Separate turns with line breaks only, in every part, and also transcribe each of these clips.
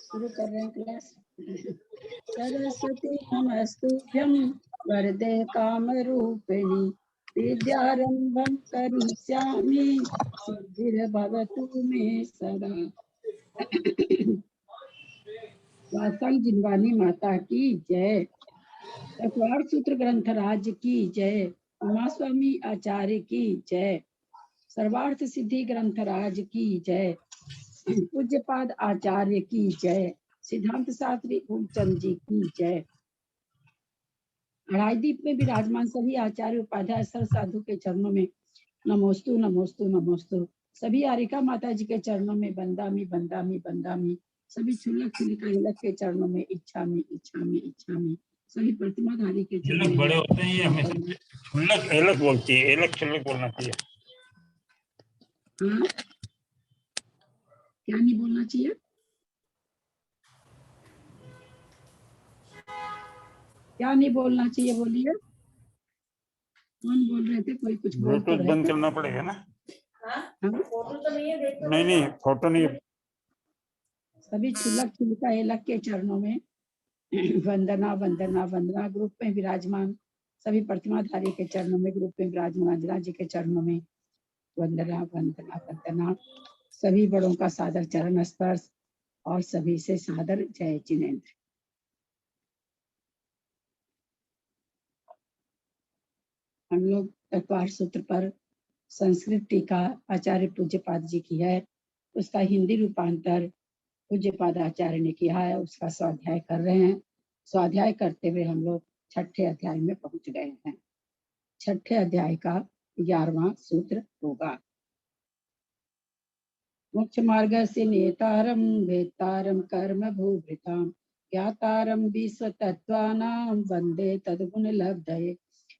शुरू कर रहे हैं क्लास। सरस्वती नमस्तुभ्यं वरदे कामरूपिणी विद्यारंभं करिष्यामि सिद्धिर्भवतु मे सदा। वासंग जिनवानी माता की जय। चतुर्थ सूत्र ग्रंथराज की जय। उमा स्वामी आचार्य की जय। सर्वार्थ सिद्धि ग्रंथराज की जय। पूज्यपाद आचार्य की जय। सिद्धांत शास्त्री फूलचंद जी की जय। अढ़ाईदीप में विराजमान सभी आचार्य उपाध्याय सर साधु के चरणों में नमोस्तु नमोस्तु नमोस्तु। सभी आरिका माता जी के चरणों में बंदामी बंदामी बंदामी। सभी छुल्लक छुलिका हिलक के चरणों में इच्छामी इच्छामी इच्छामी। सभी प्रतिमाधारी के चरणों में
बड़े होते हैं, ये हमें छुल्लक एलक बोलती है, एलक छुल्लक बोलना चाहिए।
हाँ, क्या नहीं बोलना चाहिए? क्या नहीं बोलना चाहिए बोलिए। कौन बोल रहे थे? कोई कुछ बोल तो रहे
बंद
थे।
करना पड़ेगा ना।
फोटो तो नहीं है, देखो।
नहीं फोटो नहीं।
सभी छुल्लक छुलिका एलक के चरणों में वंदना वंदना वंदना। ग्रुप में विराजमान सभी प्रतिमाधारी के चरणों में, ग्रुप में विराजमान अंजना जी के चरणों में वंदना वंदना वंदना। सभी बड़ों का सादर चरण स्पर्श और सभी से सादर जय जिनेन्द्र। हम लोग चतुर्थ सूत्र पर संस्कृत टीका आचार्य पूज्यपाद जी की है, उसका हिंदी रूपांतर पूज्यपाद आचार्य ने किया है, उसका स्वाध्याय कर रहे हैं। स्वाध्याय करते हुए हम लोग छठे अध्याय में पहुंच गए हैं। छठे अध्याय का 11वां सूत्र होगा। मोक्ष मार्ग से नेतारम वेतारम कर्म भूभृताम ज्ञातारम विश्व तत्वानां वंदे तद्गुण लब्धये।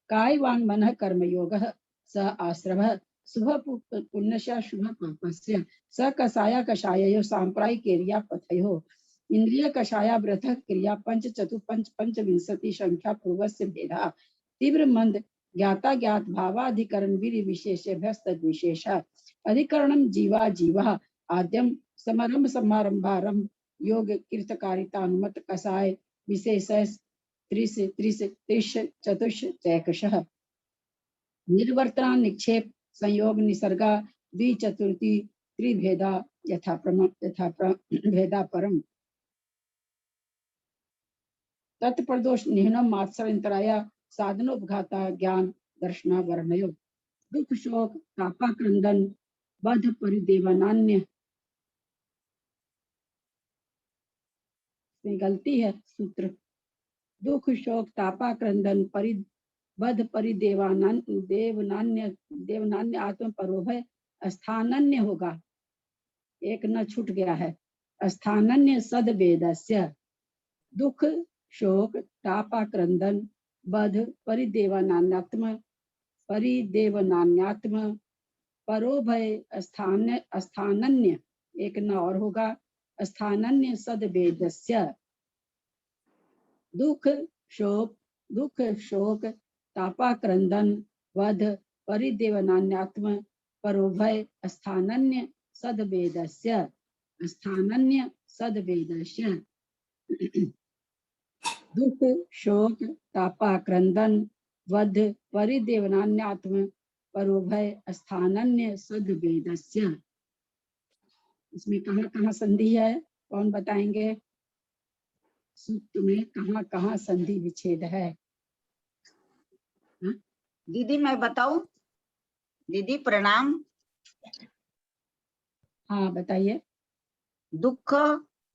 काय वांग मनः कर्म योगः स आश्रवः शुभ पुण्यस्य शुभ पापस्य स कषाया कषाययो सांप्रायिकेर्या पथयो इंद्रिय कषाया व्रतः क्रिया पंच चतु पंच पंचविंशति संख्या पूर्वस्य भेदा तीव्र मंद ज्ञाता ज्ञात भावाधिकरण वीर विशेषेभ्यस्त विशेष अधिकरणम जीवा जीवा आद्यम समारंभ समारंभारंभ योग कीर्तकारिता अनुमत कषाय विशेष त्रिश त्रिश त्रिश चतुष चैकशः निर्वर्तना निक्षेप संयोग निसर्गा द्विचतुर्थी त्रिभेदा यथा भेदा परम तत्प्रदोष निहनम मात्सरंतराया साधनोपघाता ज्ञान दर्शना वर्णयो दुख शोक तापा क्रंदन बध परिदेवनान्य। गलती है सूत्र। दुख शोक तापा क्रंदन बध परिदेवानान्य देवनान्य देवनान्य आत्म परोभय स्थानन्य होगा, एक न छूट गया है। स्थानन्य सद वेदस्य दुख शोक तापा क्रंदन बध परिदेवनान्यात्म परोभय स्थानन्य एक न और होगा। स्थानन्य सद वेदस्य दुख शोक तापा क्रंदन वध परिदेवनान्यात्म परोभय स्थानन्य सदवेदस्य स्थानन्य सदवेदस्य दुख शोक तापा क्रंदन वध परिदेवनान्यात्म परोभय स्थानन्य सदवेदस्य। इसमें कहाँ संधि है? कौन बताएंगे? सूत्र में कहाँ संधि विच्छेद है?
दीदी मैं बताऊं? दीदी प्रणाम।
हाँ बताइए।
दुख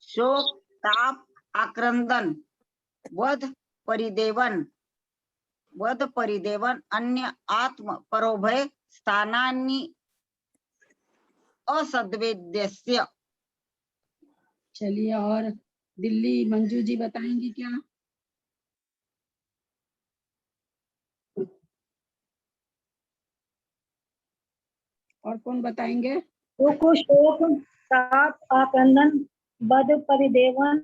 शोक ताप आक्रंदन वध परिदेवन अन्य आत्म परोभय स्थानानि असद्वेद्यस्य।
चलिए, और दिल्ली मंजू जी बताएंगी क्या? और कौन बताएंगे?
दुख शोक ताप आक्रंदन बध परिदेवन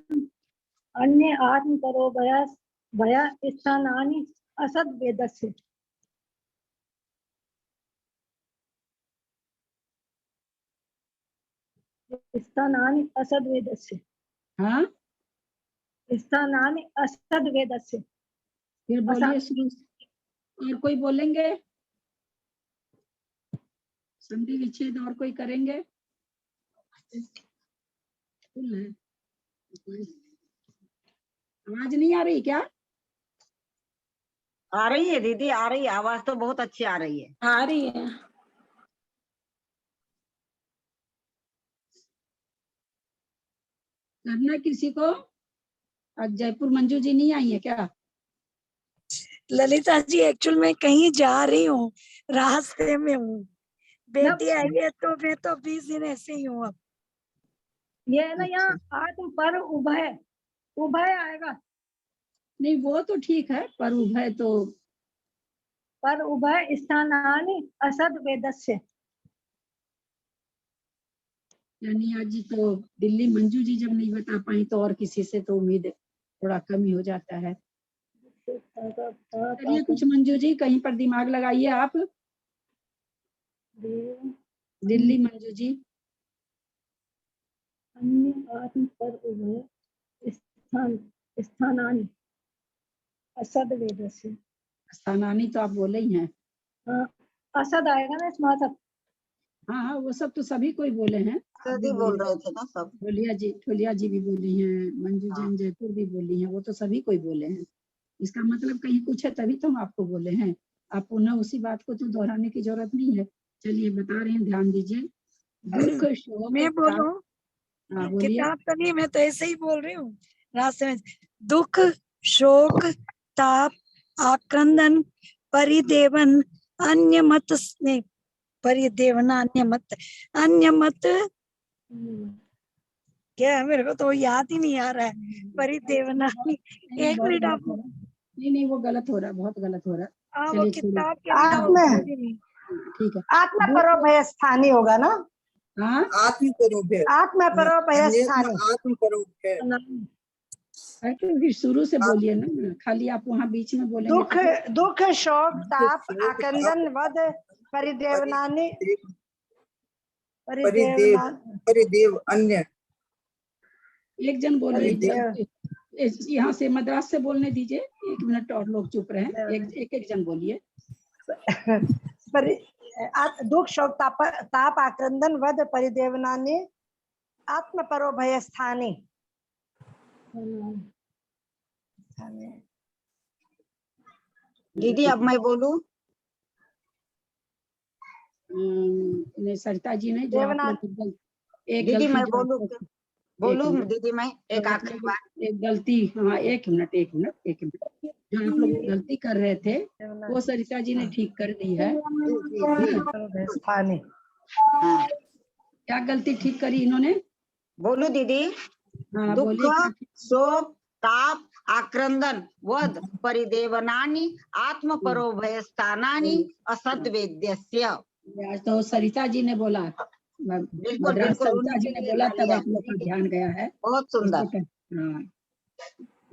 अन्य आत्म परोभय भय स्थानानि असद वेदस्य। स्थानानि असद वेदस्य।
हाँ
स्थानानि असद वेदस्य।
फिर बोलिए शुरू से। और कोई बोलेंगे? संधि विच्छेद और कोई करेंगे? फुल है। आवाज नहीं आ रही क्या?
आ रही है दीदी, आ रही है, आवाज तो बहुत अच्छी आ रही है।
आ रही है।
करना किसी को? आज जयपुर मंजू जी नहीं आई है क्या?
ललिता जी एक्चुअल में कहीं जा रही हूँ, रास्ते में हूँ, बेटी
अच्छा।
आई है तो मैं तो 20 दिन ऐसे ही हूँ अब।
ये है ना,
अच्छा।
यहाँ आत्म पर उभय, उभय आएगा।
नहीं वो तो ठीक है, पर उभय तो
पर उभय स्थानानि असद वेदस्य।
यानी आज जी तो दिल्ली मंजू जी जब नहीं बता पाई तो और किसी से तो उम्मीद थोड़ा कम ही हो जाता है। चलिए कुछ मंजू जी कहीं पर दिमाग लगाइए आप। दिल्ली मंजू जी।
अन्य आत्म पर उभय स्थानानि असद वेदस्य।
स्थानानी तो आप बोले ही हैं।
हाँ, असद आएगा ना इसमें, असद।
हाँ हाँ वो सब तो सभी कोई बोले हैं। आप भी
सदी बोल रहे थे ना सब।
ठोलिया जी भी बोली हैं, मंजू
हाँ।
जैन जयपुर भी बोली हैं, वो तो सभी कोई बोले हैं। इसका मतलब कहीं कुछ है तभी तो हम आपको बोले हैं। आप पुनः उसी बात को तो दोहराने की जरूरत नहीं है। चलिए बता रहे हैं, ध्यान दीजिए। दुख शोक
मैं बोलूं?
हाँ बोलिए।
किताब तो नहीं, मैं तो ऐसे ही बोल रही हूँ रास्ते में। दुख, शोक, ताप, आक्रंदन, परिदेवन, अन्य मत नहीं, परिदेवना अन्य मत क्या है, मेरे को तो याद ही नहीं आ रहा है। परिदेवना एक
बहुत
मिनट
गलत
आप,
हो रहा है। नहीं वो गलत हो रहा है, बहुत गलत हो रहा है।
वो
चलिए
किताब के
आत्म
ठीक है।
आत्म परोभय स्थानी होगा ना।
हाँ
आत्म परोभय,
आत्म परोभय स्थानी।
आत्म परोभय।
अरे तो फिर शुरू से बोलिए ना, खाली आप वहाँ बीच में बोलेंगे
दुख
तो
दुख शोक ताप
शोक,
आक्रंदन वध परिदेवनानि
परिदेव, परिदेव अन्य।
एक जन बोलिए।
परिदेव
यहाँ से मद्रास से बोलने दीजिए, 1 मिनट और लोग चुप रहे। एक जन बोलिए।
दुख शोक ताप आक्रंदन वध परिदेवनानि आत्म परोभय स्थानी।
दीदी अब मैं बोलूं?
सरिता जी ने जो आप
देवनाथ
लोग एक
दीदी
गलती
मैं
जो आप
बोलूं?
लोग
बोलूं
मिनट।
दीदी मैं एक
तो आप
आखिरी
लोग
बात?
एक गलती, हाँ एक मिनट जो आप लोग गलती कर रहे थे वो सरिता जी ने ठीक कर दी है।
स्थानी।
हाँ
क्या गलती ठीक करी इन्होंने?
बोलूं दीदी?
हाँ
दुख
बोलिए क्या ठीक?
शोक ताप आक्रंदन वध परिदेवनानि आत्म परोभय स्थानानि असद वेद्यस्य।
आज तो सरिता जी ने बोला,
बिल्कुल
मद्रास
बिल्कुल,
सरिता जी
उन्हीं के
ने
लिए
बोला, तब
तालियां।
आप लोग का ध्यान गया है।
बहुत सुंदर।
हाँ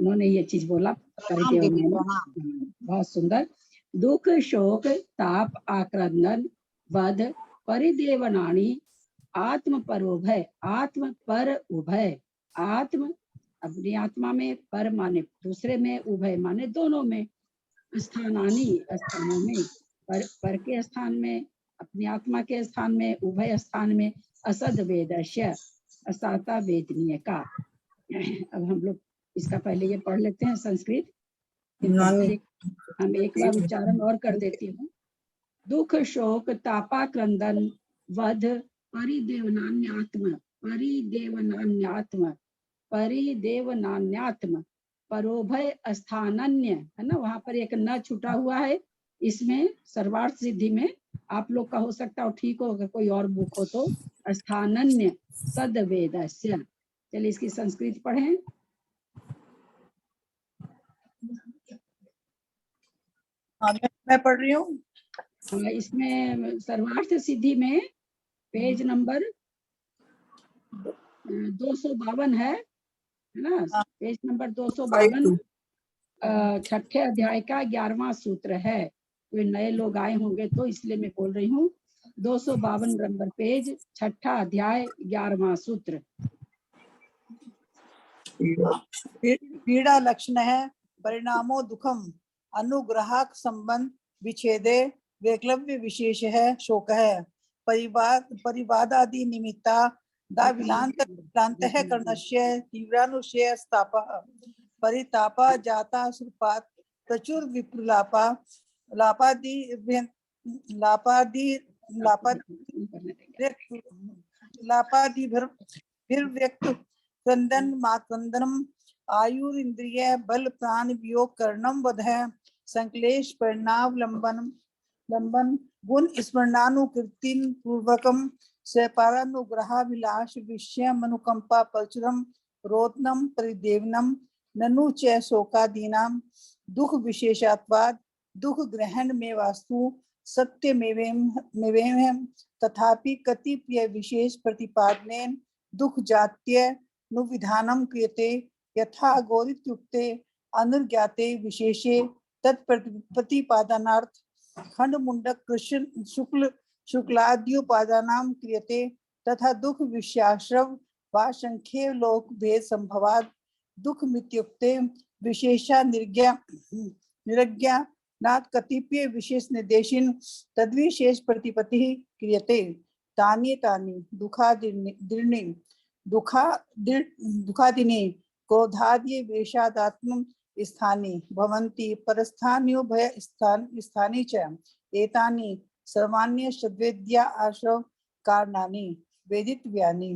उन्होंने ये चीज बोला।
प्रणाम दीदी, प्रणाम।
बहुत सुंदर। दुख शोक ताप आक्रंदन वध परिदेवनानि आत्म परोभय, आत्म पर उभय, आत्म अपनी आत्मा में, पर माने दूसरे में, उभय माने दोनों में, स्थानानि स्थानों में, पर के स्थान में, अपनी आत्मा के स्थान में, उभय स्थान में, असद वेदस्य असाता वेदनीय का। अब हम लोग इसका पहले ये पढ़ लेते हैं संस्कृत, फिर हम एक बार उच्चारण और कर देती हूँ। दुख शोक तापाक्रंदन वध परिदेवनान्यात्म, परिदेवनान्यात्म, परिदेवनान्यात्म, परोभय स्थानन्य है ना, वहां पर एक न छूटा हुआ है। इसमें सर्वार्थ सिद्धि में आप लोग का हो सकता है ठीक हो, अगर कोई और बुक हो तो स्थानन्य सदवेदस्य। चलिए इसकी संस्कृत पढ़ें।
मैं पढ़ रही हूँ।
इसमें सर्वार्थ सिद्धि में पेज नंबर 252 है ना, पेज नंबर 252 छठे अध्याय का 11वां सूत्र है। कोई नए लोग आए होंगे तो इसलिए मैं बोल रही हूँ। 252 नंबर पेज, छठा अध्याय 11वां सूत्र।
पीड़ा लक्षण है, परिणामो दुखम, अनुग्राहक संबंध विच्छेदे वैक्लव्य विशेष है, शोक है। परिवादादि निमित्ता दाविलांत है कर्णस्य तीव्रानुशय स्थापः, परितापा जाता सुपात प्रचुर विपुलापा लापादि लापादिभिर्व्यक्त क्रंदन माक्रंदनम आयुरिंद्रिय बल प्राण वियोग करणम वध संक्लेश परिणावलंबन लंबन गुण स्मरणानुकीर्तिन पूर्वकम स्वपारानुग्रहाभिलाष विषय मनुकंपा प्रचुरम रोदनम परिदेवनम ननु च शोकादीनाम दुख विशेषात्वाद दुख ग्रहण में वास्तु सत्य मेवेम तथापि कतिपय विशेष प्रतिपादनेन दुख जात्य नुविधानम क्रियते यथा गौरित्युक्ते अनुज्ञाते विशेषे तत्प्रतिपादनार्थ खंड मुंडक कृष्ण शुक्लाद्युपादानाम क्रियते तथा दुख विषयाश्रव वा संख्ये लोक भेद संभवाद दुख मित्युक्ते विशेषा निरज्ञा नाथ कतिपय विशेष निर्देशिन तद्विशेष प्रतिपत्ति क्रियते तानि दुखादिनी क्रोधादि वेशादात्म स्थानी भवन्ति परस्थान्यो भय स्थानी च एतानि सर्वाण्य शब्दवेद्या आश्रव कारणानि वेदितव्यानि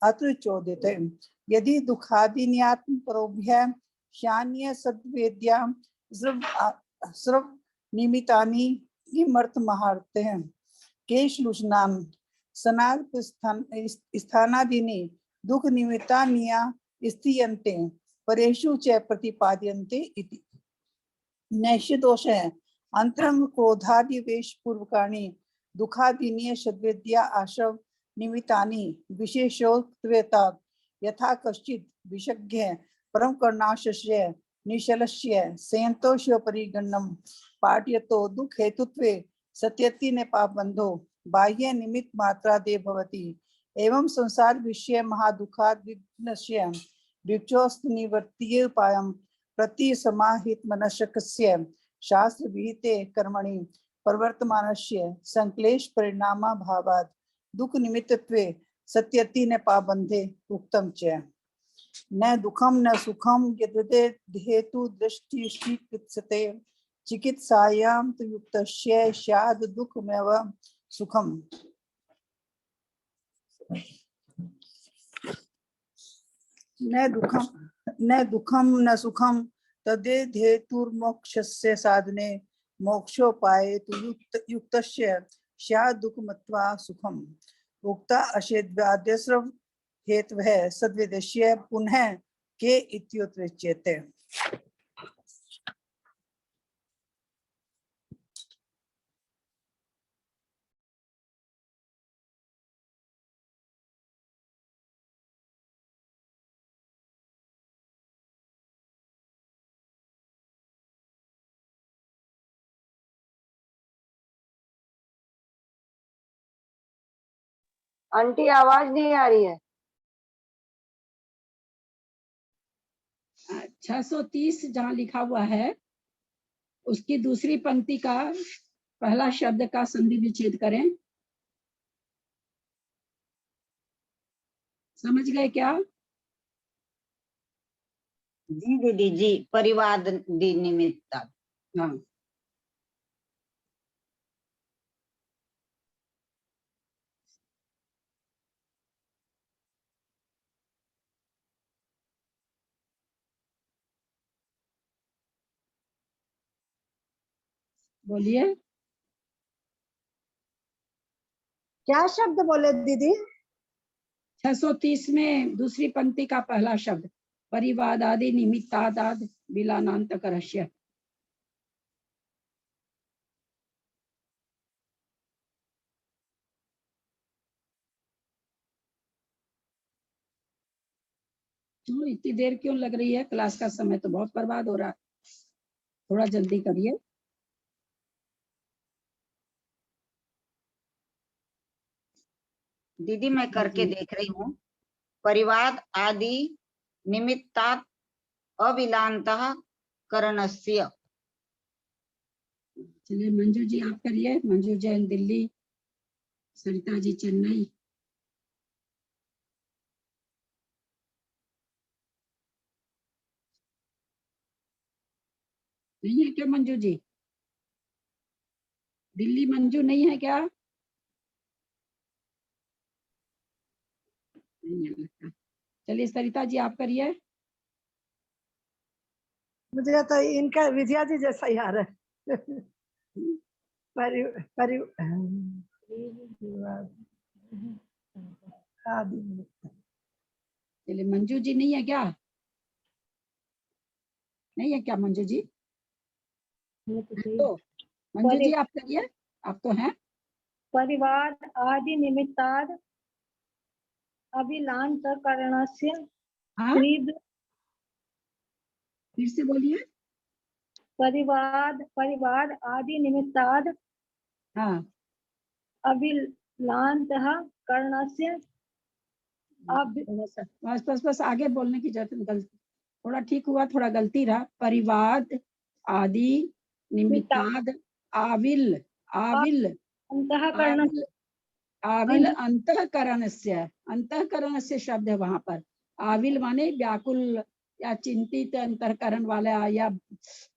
अत्र चोदिते यदि दुखादिन्यात्म परोभ्य शान्य सद्वेद्या सर्व निमितानि किमर्थ महार्थ हैं केशलुषनाम सनाद स्थानादीनि दुख निमित्तानिया स्थियन्ते परेषु च प्रतिपाद्यन्ते इति नैष्य दोष है अंतरंग क्रोधादि वेश पूर्वकाणी दुखादीनि शब्दवेद्या आश्रव निमित्तानि विशेषोक्तवेता यथा कश्चित् विशज्ञ परम कर्णाशस्य निशलस्य संतोषो परिगणनम पाठयतो दुख हेतुत्वे सत्यति ने पापबंधो बाह्य निमित्त मात्रा दे भवति एवं संसार विषय महादुखाद विघ्नस्य विक्षोस्त निवर्तीय उपायम प्रति समाहित मनशकस्य शास्त्र विहिते कर्मणि प्रवर्तमानस्य संक्लेश परिणामा भावाद दुख निमित्तत्वे सत्यति ने पाबंधे उक्तम च न दुखम न सुखम यद्यते हेतु दृष्टि चिकित्सते चिकित्सायां तु युक्तस्य स्याद् दुःखमेव सुखम न दुखम न सुखम तदेद हेतुर्मोक्षस्य साधने मोक्षोपाये तु युक्तस्य स्याद् दुःखमत्वा सुखम उक्ता अशेद्वाद्यस्रव हेतुः सद्वेदस्य पुनः के इत्युच्यते।
आंटी आवाज नहीं आ रही है।
630 जहाँ लिखा हुआ है उसकी दूसरी पंक्ति का पहला शब्द का संधि विच्छेद करें। समझ गए क्या?
जी दीदी जी, परिवाद निमित्त।
हाँ, बोलिए।
क्या शब्द बोले दीदी?
630 में दूसरी पंक्ति का पहला शब्द परिवादादि निमित्तादाद बिलानांत करस्य। इतनी देर क्यों लग रही है? क्लास का समय तो बहुत बर्बाद हो रहा है, थोड़ा जल्दी करिए।
दीदी मैं करके देख रही हूँ। परिवाद आदि निमित्तात् अविलान्तः करणस्य।
चलिए मंजू जी आप करिए। मंजू जैन दिल्ली, सरिता जी चेन्नई। नहीं है क्या मंजू जी? दिल्ली मंजू नहीं है क्या? नहीं है लगता। चलिए सरिता जी आप करिए।
मुझे तो इनका विजया जी जैसा ही आ रहा है। परि परि आदि निमित्त।
चलिए मंजू जी नहीं है क्या? नहीं है क्या मंजू जी?
ये तो सही।
तो मंजू
परि
जी आप करिए, आप तो हैं।
परिवार आदि निमित्ताद अभिलांत करणस्य
हाँ
त्रिद
फिर से बोलिए।
परिवार आदि निमित्ताद
हाँ
अभिलांत करणस्य अभि
बस बस बस आगे बोलने की जरूरत नहीं। गलती थोड़ा ठीक हुआ, थोड़ा गलती रहा। परिवाद आदि निमित्ताद आविल आविल
अंतःकरण
आविल आविल अंतःकरणस्य शब्द है वहां पर। आविल माने व्याकुल या चिंतित अंतःकरण वाला, या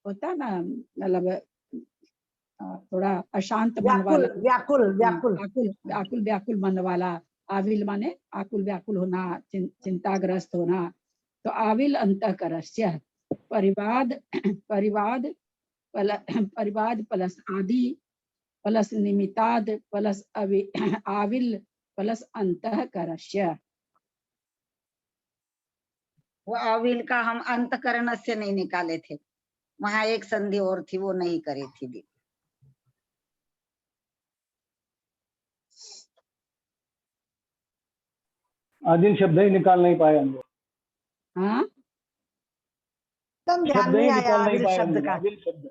होता ना मतलब थोड़ा अशांत मन वाला।
व्याकुल व्याकुल
हाँ, आकुल आकुल व्याकुल मन वाला। आविल माने आकुल व्याकुल होना, चिंताग्रस्त होना। तो आविल अंतःकरस्य। परिवाद परिवाद परिवाद प्लस आदि प्लस निमित्ताद प्लस आविल प्लस अंतःकरस्य।
वो अविल का हम अंतकरणस्य नहीं निकाले थे, वहां एक संधि और थी, वो नहीं करी थी दी।
आदिल शब्द ही निकाल नहीं पाए हम लोग।
हाँ
एकदम ध्यान
शब्द
नहीं
ही
आया
निकाल नहीं
आविल
पाए हम
शब्द
लोग।
का।
आदिल शब्द,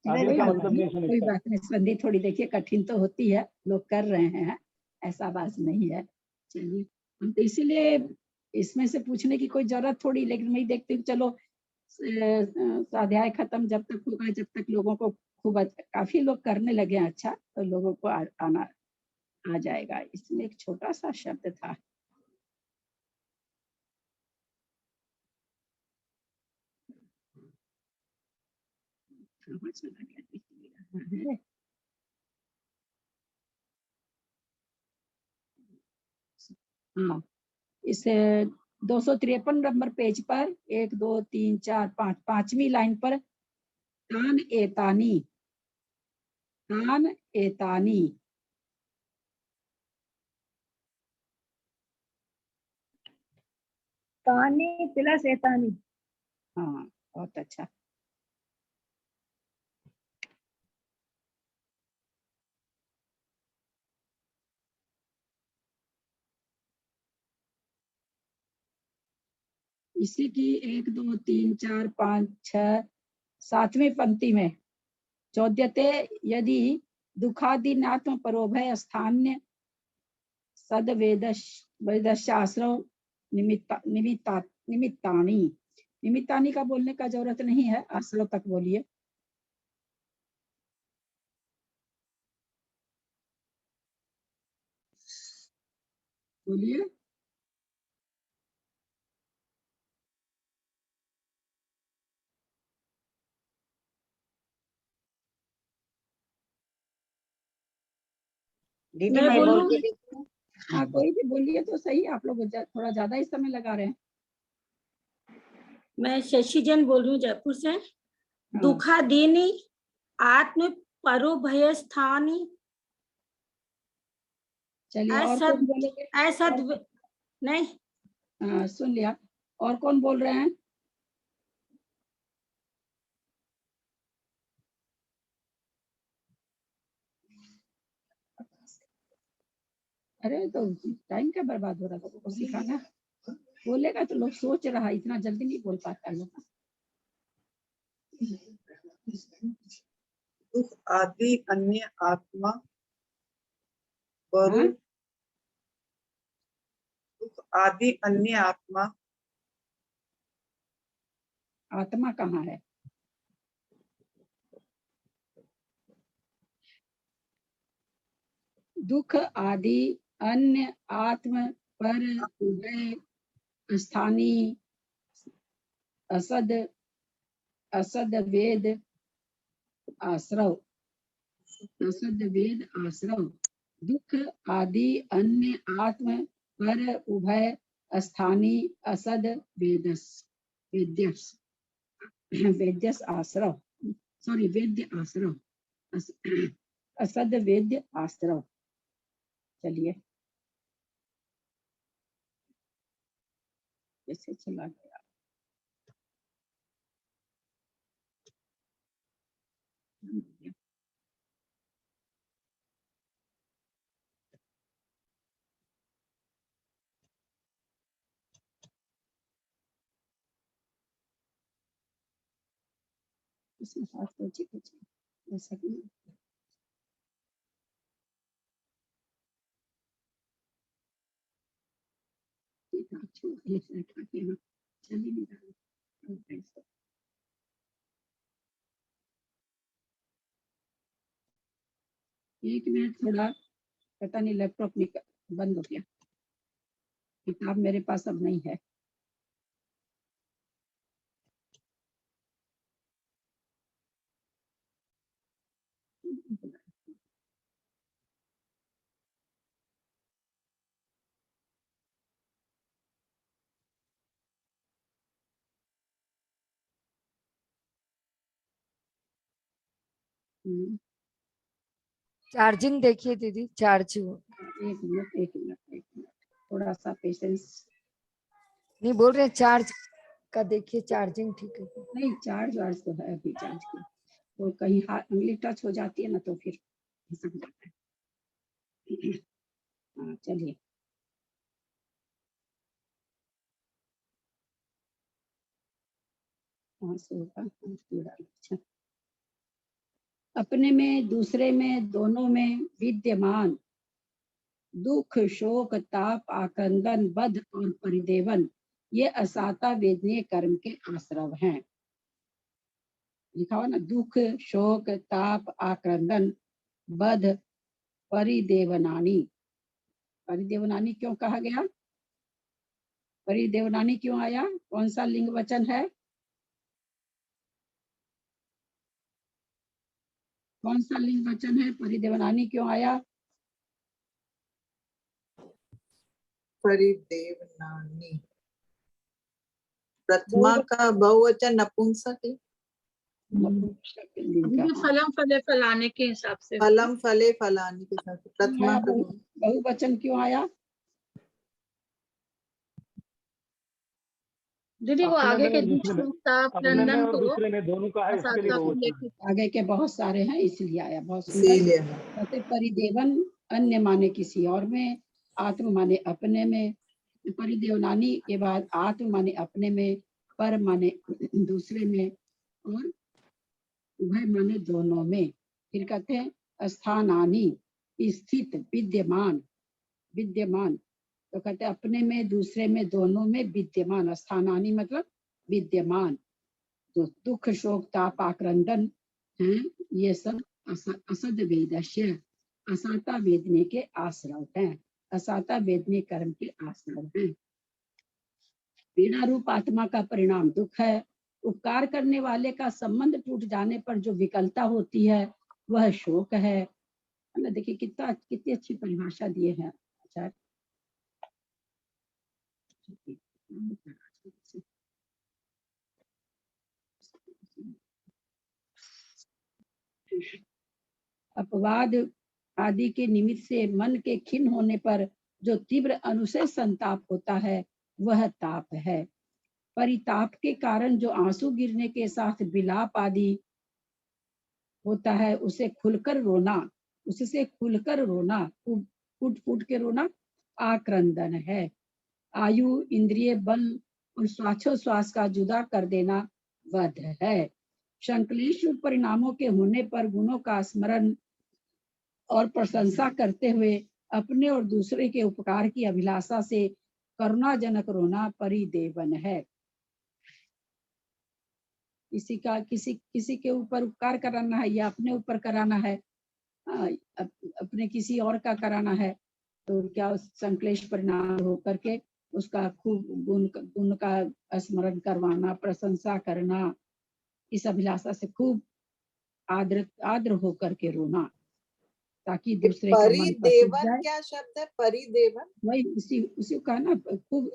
कोई
आदिल का
बात
मतलब
नहीं,
नहीं
कोई
समझता।
बात नहीं। संधि थोड़ी देखिए कठिन तो होती है, लोग कर रहे हैं, ऐसा बात नहीं है। चलिए हम तो इसीलिए इसमें से पूछने की कोई जरूरत थोड़ी, लेकिन मैं देखती हूँ चलो स्वाध्याय खत्म जब तक होगा, जब तक लोगों को खूब काफी लोग करने लगे हैं अच्छा, तो लोगों को आना आ जाएगा। इसमें एक छोटा सा शब्द था, कहाँ चला गया दिख नहीं रहा है। हाँ इस 253 नंबर पेज पर 1 2 3 4 5 5वीं लाइन पर तान एतानी, तान एतानी।
तानी प्लस एतानी।
हाँ बहुत अच्छा। इसी की 1 2 3 4 5 6 7वीं पंक्ति में चौद्यते यदि दुखादिनात्म परोभय स्थान्य सद वेदशास्त्र निमित्तानी। निमित्तानी का बोलने का जरूरत नहीं है, आश्रव तक बोलिए। बोलिए।
दीदी
मैं
मैं बोल
बोलूं?
के देखूं?
हाँ कोई भी बोलिए तो सही, आप लोग थोड़ा ज्यादा ही समय लगा रहे हैं।
मैं शशि जैन बोल रही हूँ जयपुर से।
हाँ
दुखादीनि आत्म परोभय स्थानी
चलिए और
ऐसा
कौन बोलेंगे?
ऐसा नहीं।
हाँ सुन लिया। और कौन बोल रहे हैं? अरे तो टाइम क्या बर्बाद हो रहा था, तो सिखाना बोलेगा तो लोग सोच रहा है, इतना जल्दी नहीं बोल पाता लोग।
दुख आदि अन्य आत्मा परो
हाँ
दुख आदि अन्य आत्मा
आत्मा कहाँ है? दुख आदि अन्य आत्म पर उभय स्थानीय असद असद वेद आश्रव असद वेद आश्रव दुख आदि अन्य आत्म पर उभय स्थानीय असद वेदस वेद्यस वेद्यस आश्रव सॉरी वेद्य आश्रव असद वेद्य आश्रव। चलिए कैसे चला गया। इसमें बात तो ठीक है जैसा कि अच्छा चल ही नहीं रहा। एक मिनट थोड़ा पता नहीं लैपटॉप बंद हो गया। किताब मेरे पास अब नहीं है।
चार्जिंग देखिए दीदी, चार्ज हो।
एक मिनट थोड़ा सा पेशेंस।
नहीं बोल रहे चार्ज का देखिए, चार्जिंग ठीक है।
नहीं चार्ज वार्ज तो है अभी चार्ज की, तो कहीं हाथ उंगली टच हो जाती है ना तो फिर खिसक जाता है। हाँ चलिए अच्छा। अपने में दूसरे में दोनों में विद्यमान दुख शोक ताप आक्रंदन बध और परिदेवन ये असाता वेदनीय कर्म के आश्रव हैं। लिखा हुआ ना दुख शोक ताप आक्रंदन बध परिदेवनानी। परिदेवनानी क्यों कहा गया? परिदेवनानी क्यों आया? कौन सा लिंग वचन है? कौन सा लिंग वचन है? परिदेवनानी क्यों आया?
परिदेवनानी प्रथमा का बहुवचन नपुंसक है।
लिंग का
फलम फले फलाने के हिसाब से
फलम फले फलाने के साथ प्रथमा का
बहुवचन क्यों आया?
दीदी वो
अपने
आगे के
में
दुख
दूसरे में,
शोक ताप
अपने में
क्रंदन
और
को
दूसरे में दोनों का है, इसके लिए
असाता को
बहुवचन है।
लेके
आगे के बहुत सारे हैं इसलिए आया। बहुत सुंदर।
इसीलिए
कहते परिदेवन अन्य माने किसी और में, आत्म माने अपने में। परिदेवनानी के बाद आत्म माने अपने में, पर माने दूसरे में और उभय माने दोनों में। फिर कहते हैं स्थानानी स्थित विद्यमान विद्यमान, तो कहते हैं अपने में दूसरे में दोनों में विद्यमान। स्थानानी मतलब विद्यमान। तो दुख शोक ताप आक्रंदन है ये सब असद वेदस्य असाता वेदने के आश्रव हैं। असाता वेदने कर्म के आश्रव हैं। पीड़ा रूप आत्मा का परिणाम दुख है। उपकार करने वाले का संबंध टूट जाने पर जो विकलता होती है वह शोक है ना। देखिए कितनी अच्छी परिभाषा दिए हैं आचार्य। अपवाद आदि के निमित्त से मन के खिन्न होने पर जो तीव्र अनुशय संताप होता है वह ताप है। परिताप के कारण जो आंसू गिरने के साथ विलाप आदि होता है उसे खुलकर रोना, उससे खुलकर रोना, फूट फूट के रोना आक्रंदन है। आयु इंद्रिय बल और श्वासोश्वास का जुदा कर देना वध है। संकलेश परिणामों के होने पर गुणों का स्मरण और प्रशंसा करते हुए अपने और दूसरे के उपकार की अभिलाषा से करुणाजनक रोना परिदेवन है। किसी के ऊपर उपकार कराना है या अपने ऊपर कराना है, अपने किसी और का कराना है, तो क्या उस संक्लेश परिणाम हो करके उसका खूब गुण का स्मरण करवाना, प्रशंसा करना, इस अभिलाषा से खूब आद्र होकर के रोना, ताकि दूसरे का मन पसीज
परिदेवन
जाए।
क्या शब्द है? परिदेवन
वही उसी का ना, खूब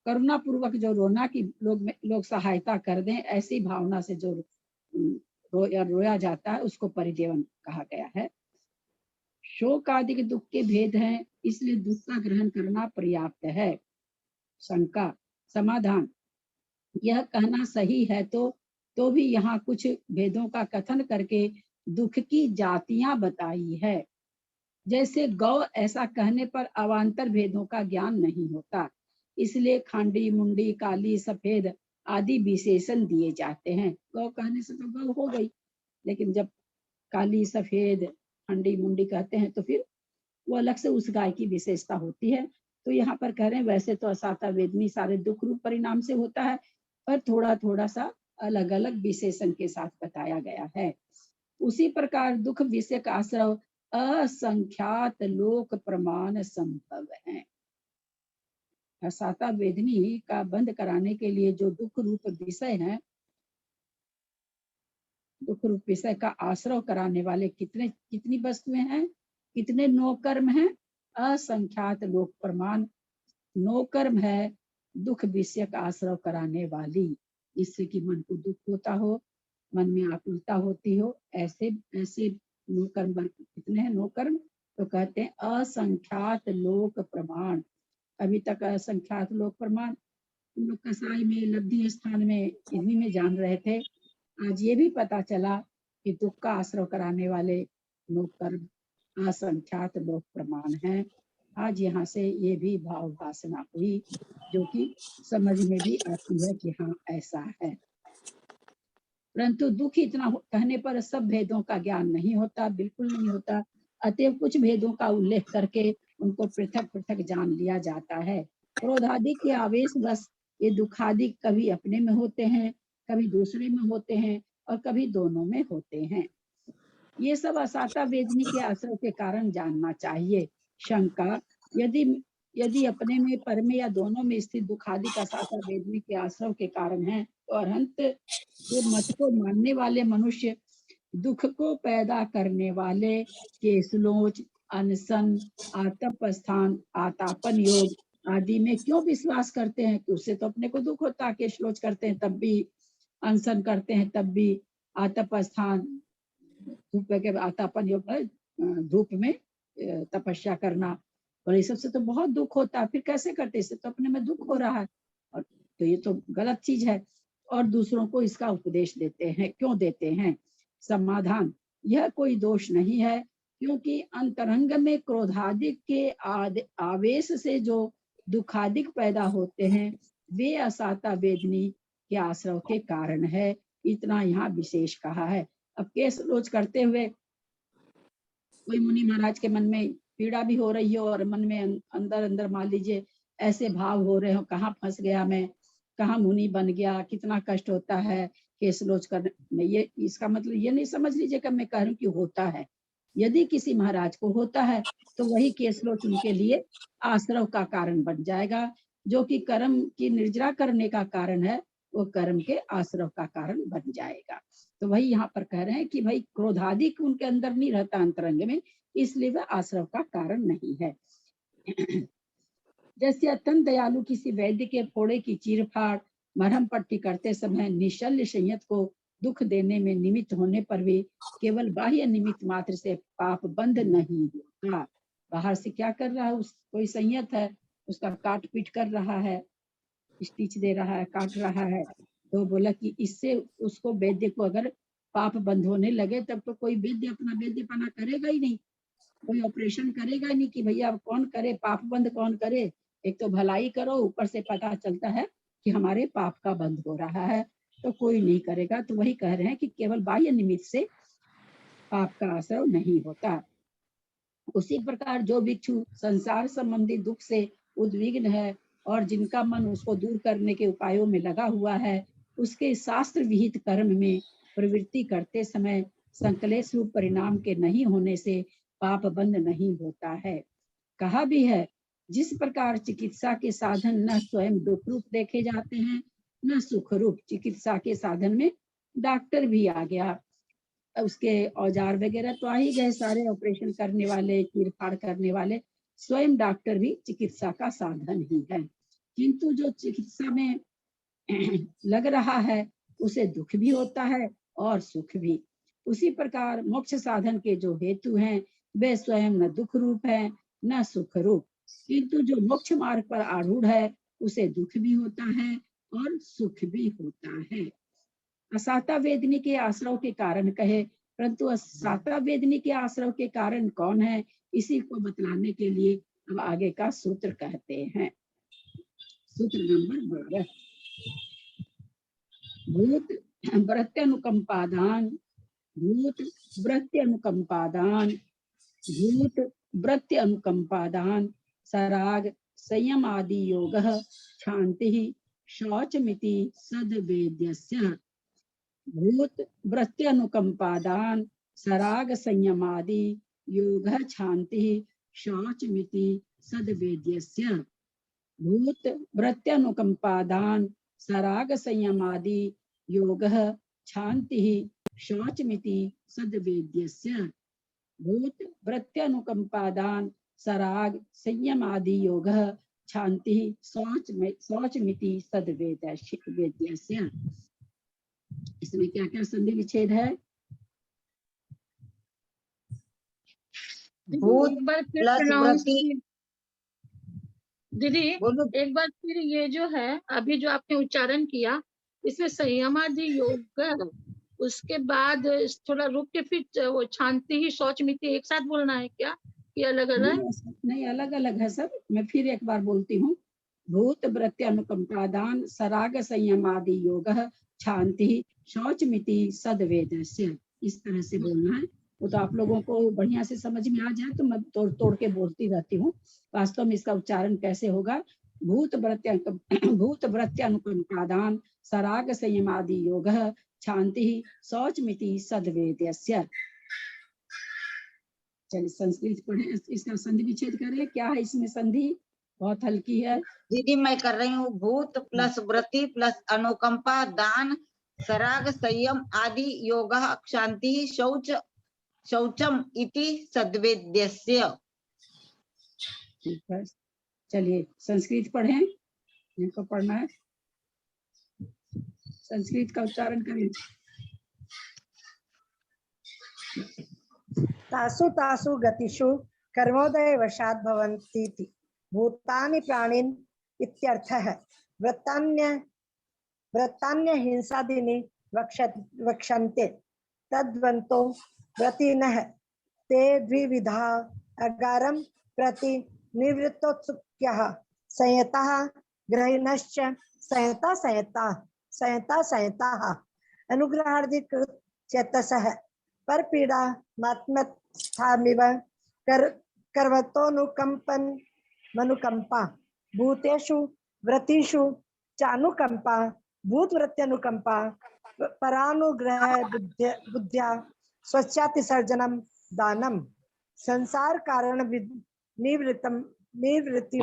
करुणा पूर्वक जो रोना कि लोग सहायता कर दें, ऐसी भावना से जो रोया जाता है उसको परिदेवन कहा गया है। शोक आदि के दुख के भेद हैं, इसलिए दुख का ग्रहण करना पर्याप्त है। शंका समाधान, यह कहना सही है तो भी यहाँ कुछ भेदों का कथन करके दुख की जातियां बताई है। जैसे गौ, ऐसा कहने पर अवान्तर भेदों का ज्ञान नहीं होता, इसलिए खांडी, मुंडी, काली, सफेद आदि विशेषण दिए जाते हैं। गौ कहने से तो गौ हो गई, लेकिन जब काली, सफेद, खांडी, मुंडी कहते हैं तो फिर वो अलग से उस गाय की विशेषता होती है। तो यहाँ पर कह रहे हैं वैसे तो असाता वेदनी सारे दुख रूप परिणाम से होता है, पर थोड़ा थोड़ा सा अलग अलग विशेषण के साथ बताया गया है। उसी प्रकार दुख विषय का आश्रय असंख्यात लोक प्रमाण संभव है। असाता वेदनी का बंद कराने के लिए जो दुख रूप विषय है, दुख रूप विषय का आश्रय कराने वाले कितनी वस्तुएं हैं, कितने नौकर्म हैं? असंख्यात लोक प्रमाण नौकर्म है दुख विषय का आश्रय कराने वाली, जिससे कि मन को दुख होता हो, मन में आकुलता होती हो, ऐसे ऐसे नौकर्म कितने हैं नौकर्म? तो कहते हैं असंख्यात लोक प्रमाण। अभी तक असंख्यात लोक प्रमाण हम लोग कसाई में, लब्धि स्थान में, इन्हीं में जान रहे थे। आज ये भी पता चला कि दुख का आश्रय कराने वाले नौकर्म असंख्यात लोक प्रमाण हैं। आज यहाँ से ये भी भाव वासना हुई, जो कि समझ में भी आती है कि हाँ ऐसा है। परंतु दुख इतना कहने पर सब भेदों का ज्ञान नहीं होता, बिल्कुल नहीं होता। अतएव कुछ भेदों का उल्लेख करके उनको पृथक पृथक जान लिया जाता है। क्रोधादि के आवेश बस ये दुखादि कभी अपने में होते हैं, कभी दूसरे में होते हैं, और कभी दोनों में होते हैं। ये सब असाता वेदनी के आश्रय के कारण जानना चाहिए। शंका, यदि अपने में, पर में या दोनों में स्थित दुखादि का असाता वेदनी के आश्रय के कारण है, तो अरहंत के मत को मानने वाले मनुष्य दुख को पैदा करने वाले केसलोच, अनशन, आतप आतापन योग आदि में क्यों विश्वास करते हैं? कि उससे तो अपने को दुख होता है। केसलोच करते हैं तब भी, अनशन करते हैं तब भी, आतप धूप के आतापन योग धूप में तपस्या करना, और ये सबसे तो बहुत दुख होता है। फिर कैसे करते? इससे तो अपने में दुख हो रहा है, और तो ये तो गलत चीज है। और दूसरों को इसका उपदेश देते हैं, क्यों देते हैं? समाधान, यह कोई दोष नहीं है, क्योंकि अंतरंग में क्रोधादिक के आवेश से जो दुखादिक पैदा होते हैं, वे असाता वेदनी के आश्रय के कारण है। इतना यहाँ विशेष कहा है। अब केस रोज करते हुए कोई मुनि महाराज के मन में पीड़ा भी हो रही हो, और मन में अंदर अंदर मान लीजिए ऐसे भाव हो रहे हो, कहाँ फंस गया मैं, कहाँ मुनि बन गया, कितना कष्ट होता है केस लोच करने में। ये इसका मतलब ये नहीं समझ लीजिए कि मैं कह रही हूँ कि होता है। यदि किसी महाराज को होता है तो वही केस लोच उनके लिए आश्रय का कारण बन जाएगा। जो कि कर्म की निर्जरा करने का कारण है, वो कर्म के आश्रय का कारण बन जाएगा। तो वही यहाँ पर कह रहे हैं कि भाई क्रोधादि उनके अंदर नहीं रहता अंतरंग में, इसलिए वह आश्रय का कारण नहीं है। जैसे अत्यंत दयालु किसी वैद्य के फोड़े की चीरफाड़, मरहम पट्टी करते समय निशल्य संयत को दुख देने में निमित्त होने पर भी केवल बाह्य निमित्त मात्र से पाप बंद नहीं होता। बाहर से क्या कर रहा है? कोई संयत है, उसका काट पीट कर रहा है, स्टिच दे रहा है, काट रहा है, तो बोला कि इससे उसको वैद्य को अगर पाप बंद होने लगे, तब तो कोई वैद्य अपना वैद्यपना करेगा ही नहीं, कोई ऑपरेशन करेगा नहीं कि भैया अब कौन करे, पाप बंद कौन करे। एक तो भलाई करो, ऊपर से पता चलता है कि हमारे पाप का बंद हो रहा है, तो कोई नहीं करेगा। तो वही कह रहे हैं कि केवल बाह्य निमित्त से पाप का आश्रय नहीं होता। उसी प्रकार जो भिक्षु संसार संबंधी दुख से उद्विग्न है और जिनका मन उसको दूर करने के उपायों में लगा हुआ है, उसके शास्त्र विहित कर्म में प्रवृत्ति करते समय संकलेश रूप परिणाम के नहीं होने से पाप बंद नहीं होता है। कहा भी है, जिस प्रकार चिकित्सा के साधन न स्वयं दुख रूप देखे जाते हैं न सुख रूप, चिकित्सा के साधन में डॉक्टर भी आ गया, उसके औजार वगैरह तो आ ही गए, सारे ऑपरेशन करने वाले, चीर फाड़ करने वाले, स्वयं डॉक्टर भी चिकित्सा का साधन ही है। किंतु जो चिकित्सा में लग रहा है उसे दुख भी होता है और सुख भी। उसी प्रकार मोक्ष साधन के जो हेतु हैं वे स्वयं न दुख रूप है न सुख रूप, किंतु जो मोक्ष मार्ग पर आरूढ़ है उसे दुख भी होता है और सुख भी होता है। असाता वेदनी के आश्रव के कारण कहे, परंतु असाता वेदनी के आश्रव के कारण कौन है, इसी को बतलाने के लिए अब आगे का सूत्र कहते हैं। सूत्र नंबर 12, भूत वृत्त्यनुकंपादान, भूत वृत्त्यनुकंपादान, भूत वृत्त्यनुकंपादान, सराग संयम आदि योगः शांति शौचमिति सद्वेद्यस्य। भूत वृत्त्यनुकंपादान, सराग संयमादि योगः शांति शौचमिति सद्वेद्यस्य। भूत वृत्त्यनुकंपादान, सराग संयमादि योगः शांति शौचमिति सद्वेद्यस्य। भूत वृत्त्यनुकंपादान, सराग संयमादि योगः शांति शौचमिति सद्वेद्यस्य। इसमें क्या क्या संधि विच्छेद है?
भूत
एक बार फिर
प्लस
pronounce
वृत्ति,
की- दीदी
बोलो।
एक बार फिर ये जो है अभी जो आपने उच्चारण किया, इसमें संयमादि योग, उसके बाद थोड़ा रुक के फिर वो शांति ही शौचमिति एक साथ बोलना है क्या, ये अलग अलग?
नहीं, अलग अलग है सब। मैं फिर एक बार बोलती हूँ। भूत वृत्त्यनुकंपादान, सराग संयमादि योगः शांति शौचमिति सद्वेद्यस्य, इस तरह से बोलना है। वो तो आप लोगों को बढ़िया से समझ में आ जाए तो मैं तोड़ तोड़ के बोलती रहती हूँ। वास्तव में इसका उच्चारण कैसे होगा? भूत वृत्त्यनुकंपादान, सराग संयमादि योगः शांति शौचमिति सद्वेद्यस्य। चलिए संस्कृत पढ़े, इसका संधि विच्छेद करें। क्या है इसमें संधि? बहुत हल्की है।
दीदी मैं कर रही हूँ। भूत प्लस वृत्ति प्लस अनुकंपा दान सराग संयम आदि योगः शांति शौचम इति सद्वेद्यस्य।
ठीक है, चलिए संस्कृत पढ़ें, जिनको पढ़ना है संस्कृत का उच्चारण करें।
तासु तासु गतिषु कर्मोदय वशात् भवन्ति भूतानि प्राणिन इत्यर्थः। वृत्तान्य हिंसादीनि वक्ष्यन्ते तद्वन्तो व्रतिनः ते द्विविधा अगारं प्रति निवृत्तोत्सुक्यः संयतः ग्रहिणश्च संयताः अनुग्रहार्थिक चेतसः परपीड़ा मात्मस्थामिव कर्वतोनुकंपन मनुकंपा भूतेषु व्रतिषु चानुकंपा भूतवृत्त्यनुकंपा परानुग्रह बुद्ध्या स्वच्छातिसर्जनम दानम संसार कारण निवृत्ति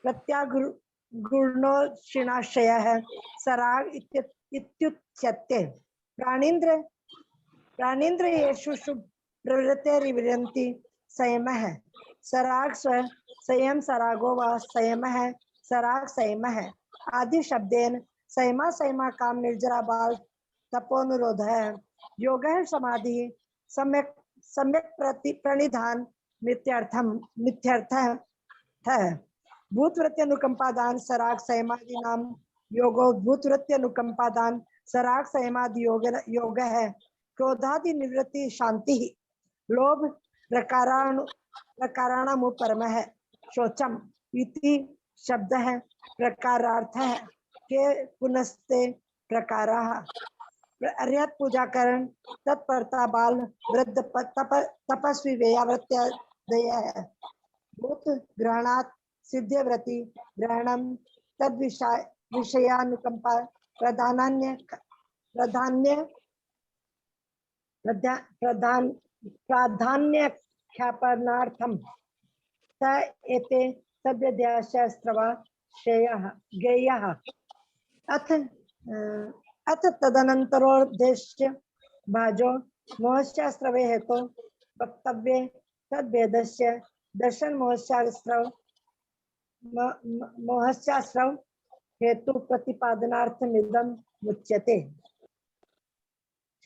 प्रत्यागुणोक्षिणाशयः सराग इत्युच्यते। प्राणीन्द्रियेषु प्रवृत्तिर्विरन्ति संयमः सराग संयम सरागो वा संयमः सराग संयमः आदि शब्देन संयमा काम निर्जरा बाल तपोनुरोधः योगः समाधि सम्यक प्रणिधान मिथ्यर्थः है। भूतवृत्त्यनुकंपादान सराग संयमादि नाम योगो भूतवृत्त्यनुकंपादान सराग संयमादि योग है। क्रोधादि निवृत्ति शांति लोभ प्रकाराणामु परमः शौचम इति शब्द है प्रकारार्थ है के पुनस्ते प्रकाराः अर्यत पूजा करण तत्परता बाल वृद्ध तपस्वी वेयावृत्यादय है। भूत ग्रहणात् सिद्धव्रति ग्रहणम तद विषयानुकंपा प्रधान्य प्राधान्य प्रधान प्राधान्यख्यापनार्थं स एते सद्यशास्त्रवा श्रेयः ज्ञेयः अथ अथ तदनन्तरोद्देश्य भाजो मोहशास्त्रवे हेतु वक्तव्ये तद्वेदस्य दर्शन मोहशास्त्रौ हेतु प्रतिपादनार्थमिदं उच्यते।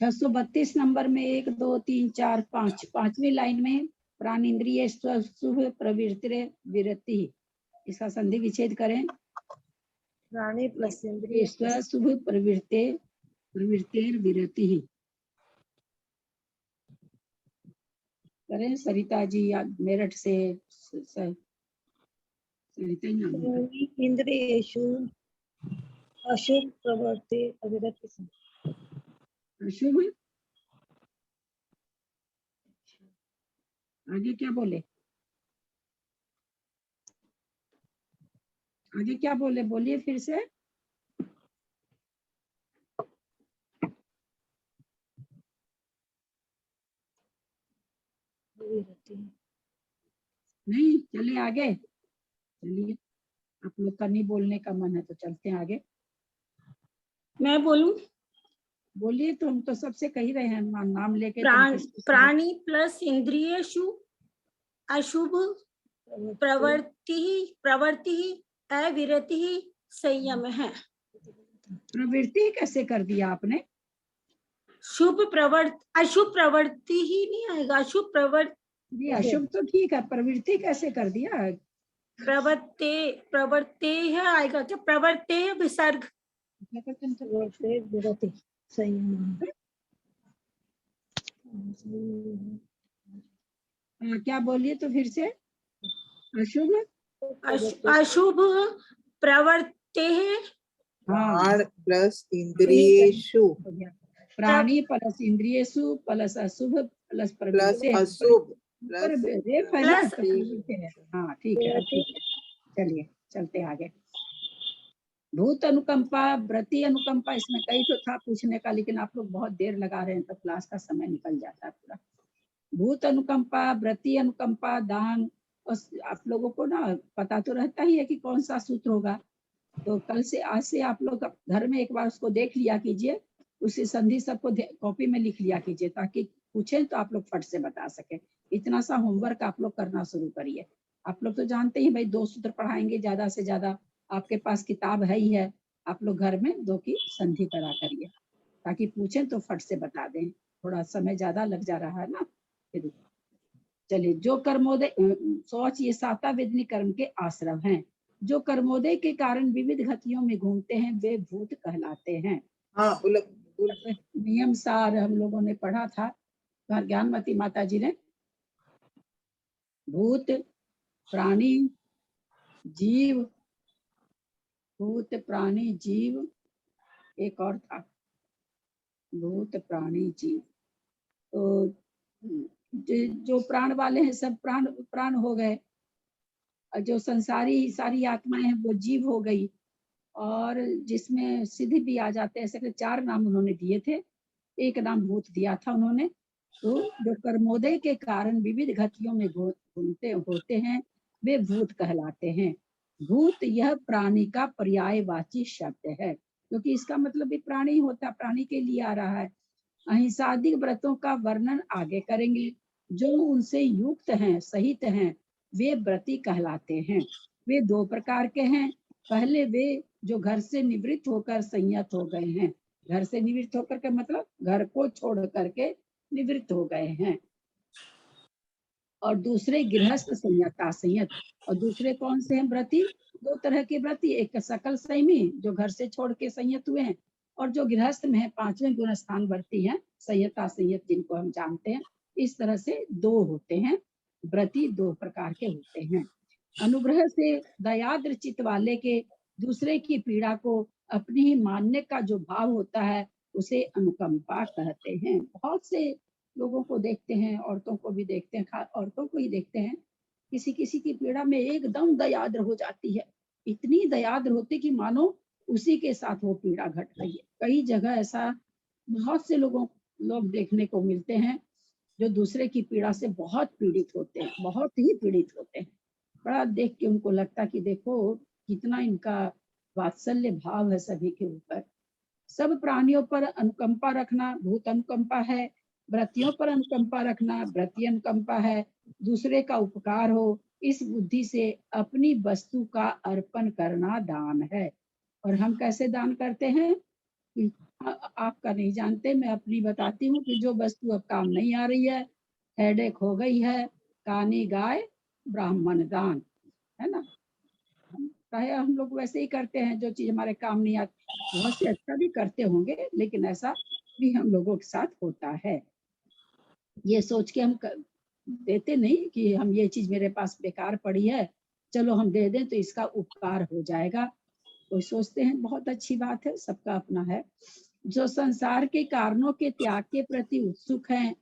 632 नंबर में 1 2 3 4 5 पांचवी लाइन में प्राणेन्द्रिय शुभ प्रवृत्ति विरति, इसका संधि विच्छेद करें।
प्राणी प्लस इंद्रिय
शुभ प्रवृत्तिर विरति करें। सरिता जी मेरठ से सरिता नाम है।
इंद्रियेषु अशुभ प्रवृत्ति अविरति से।
अशुभ आगे क्या बोले, आगे क्या बोले, बोलिए फिर से। नहीं चलिए आगे, चलिए आप लोग का नहीं बोलने का मन है तो चलते हैं आगे।
मैं बोलूं?
बोलिए, तो हम तो सबसे कह ही रहे हैं नाम लेके।
प्राणी प्लस इंद्रियेषु अशुभ प्रवृत्ति अविरति संयम है।
प्रवृत्ति कैसे कर दिया आपने?
शुभ प्रवृत्ति अशुभ प्रवृत्ति ही नहीं आएगा, अशुभ प्रवृत्ति।
अशुभ तो ठीक है, प्रवृत्ति कैसे कर दिया?
प्रवृत्ति है आएगा क्या? प्रवृत्ति विसर्ग
विरति संयम।
क्या बोलिए तो फिर से। अशुभ
अशुभ प्रवृत्ति
हाँ
प्लस इंद्रियेषु
प्राणी प्लस इंद्रियेषु प्लस अशुभ प्लस
प्लस
प्रवृत्ति
अशुभ
हाँ ठीक है, चलिए चलते आगे। भूत अनुकंपा व्रति अनुकंपा, इसमें कई तो था पूछने का, लेकिन आप लोग बहुत देर लगा रहे हैं तो क्लास का समय निकल जाता है पूरा। भूत अनुकंपा, व्रति अनुकंपा, दान, और आप लोगों को ना पता तो रहता ही है कि कौन सा सूत्र होगा, तो कल से आज से आप लोग घर में एक बार उसको देख लिया कीजिए, उसी संधि सबको कॉपी में लिख लिया कीजिए, ताकि पूछें तो आप लोग फट से बता सके। इतना सा होमवर्क आप लोग करना शुरू करिए। आप लोग तो जानते ही भाई 2 सूत्र पढ़ाएंगे ज्यादा से ज्यादा, आपके पास किताब है ही है, आप लोग घर में 2 की संधि करा करिए, ताकि पूछें तो फट से बता दें। थोड़ा समय ज्यादा लग जा रहा है ना। फिर चलिए, जो कर्मोदय सोच, ये साता वेदनी कर्म के आश्रम हैं। जो कर्मोदय के कारण विविध गतियों में घूमते हैं वे भूत कहलाते हैं।
हाँ
नियम सार हम लोगों ने पढ़ा था, ज्ञानमती माता जी ने। भूत प्राणी जीव, भूत प्राणी जीव, एक और था भूत प्राणी जीव। तो जो प्राण वाले हैं सब प्राण हो गए, जो संसारी सारी आत्माएं हैं वो जीव हो गई, और जिसमें सिद्धि भी आ जाते हैं। ऐसे 4 नाम उन्होंने दिए थे, एक नाम भूत दिया था उन्होंने। तो जो कर्मोदय के कारण विविध गतियों में घूमते होते हैं वे भूत कहलाते हैं। भूत यह प्राणी का पर्यायवाची शब्द है, क्योंकि इसका मतलब भी प्राणी होता, प्राणी के लिए आ रहा है। अहिंसादिक व्रतों का वर्णन आगे करेंगे। जो उनसे युक्त हैं, सहित हैं, वे व्रती कहलाते हैं। वे 2 प्रकार के हैं। पहले वे जो घर से निवृत्त होकर संयत हो गए हैं, घर से निवृत्त होकर के मतलब घर को छोड़ करके निवृत्त हो गए हैं, और दूसरे गृहस्थ संयत असंयत। और दूसरे कौन से हैं व्रती? 2 तरह के व्रती, एक सकल संयमी जो घर से छोड़ के संयत हुए हैं, और जो गृहस्थ में है 5वें गुण स्थान व्रती हैं, संयत असंयत जिनको हम जानते हैं। इस तरह से 2 होते हैं व्रती, 2 प्रकार के होते हैं। अनुग्रह से दयाद्र चित्त वाले के दूसरे की पीड़ा को अपनी ही मानने का जो भाव होता है उसे अनुकंपा कहते हैं। बहुत से लोगों को देखते हैं, औरतों को भी देखते हैं, खास औरतों को ही देखते हैं, किसी किसी की पीड़ा में एकदम दयाद्र हो जाती है, इतनी दयाद्र होती कि मानो उसी के साथ वो पीड़ा घट रही है। कई जगह ऐसा बहुत से लोग देखने को मिलते हैं जो दूसरे की पीड़ा से बहुत पीड़ित होते हैं, बहुत ही पीड़ित होते हैं। बड़ा देख के उनको लगता कि देखो कितना इनका वात्सल्य भाव है सभी के ऊपर। सब प्राणियों पर अनुकंपा रखना भूत अनुकंपा है, व्रतियों पर अनुकंपा रखना व्रति अनुकंपा है, दूसरे का उपकार हो इस बुद्धि से अपनी वस्तु का अर्पण करना दान है। और हम कैसे दान करते हैं कि आपका नहीं जानते, मैं अपनी बताती हूँ कि जो वस्तु अब काम नहीं आ रही है, हेडेक हो गई है, कानी गाय ब्राह्मण दान, है ना। चाहे हम लोग वैसे ही करते हैं, जो चीज हमारे काम नहीं आती बहुत से अच्छा भी करते होंगे, लेकिन ऐसा भी हम लोगों के साथ होता है। ये सोच के हम देते नहीं कि हम ये चीज मेरे पास बेकार पड़ी है, चलो हम दे दें तो इसका उपकार हो जाएगा। कोई सोचते हैं बहुत अच्छी बात है, सबका अपना है। जो संसार के कारणों के त्याग के प्रति उत्सुक हैं,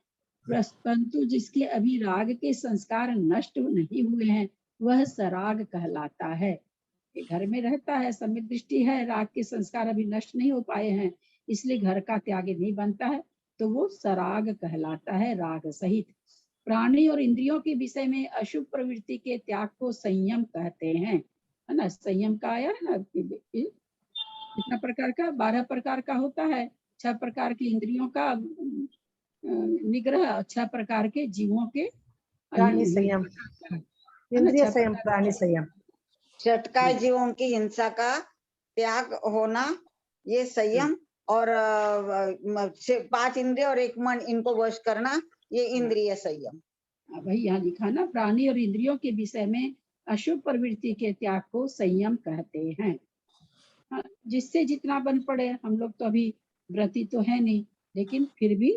परंतु जिसके अभी राग के संस्कार नष्ट नहीं हुए हैं, वह सराग कहलाता है। ये घर में रहता है, सम्यक दृष्टि है, राग के संस्कार अभी नष्ट नहीं हो पाए हैं, इसलिए घर का त्याग नहीं बनता है, तो वो सराग कहलाता है, राग सहित। प्राणी और इंद्रियों के विषय में अशुभ प्रवृत्ति के त्याग को संयम कहते हैं, है ना। संयम का आया है ना, कितना प्रकार का, 12 प्रकार का होता है। 6 प्रकार की इंद्रियों का निग्रह, 6 प्रकार के जीवों के
प्राणी संयम,
है ना,
इंद्रिय
6
संयम,
प्रकार
प्राणी संयम।
षटकाय जीवों की हिंसा का त्याग होना, ये संयम, और 5 इंद्रिय और 1 मन, इनको वश करना, ये इंद्रिय संयम।
भाई यहाँ लिखा ना, प्राणी और इंद्रियों के विषय में अशुभ प्रवृत्ति के त्याग को संयम कहते हैं। जिससे जितना बन पड़े, हम लोग तो अभी व्रती तो है नहीं, लेकिन फिर भी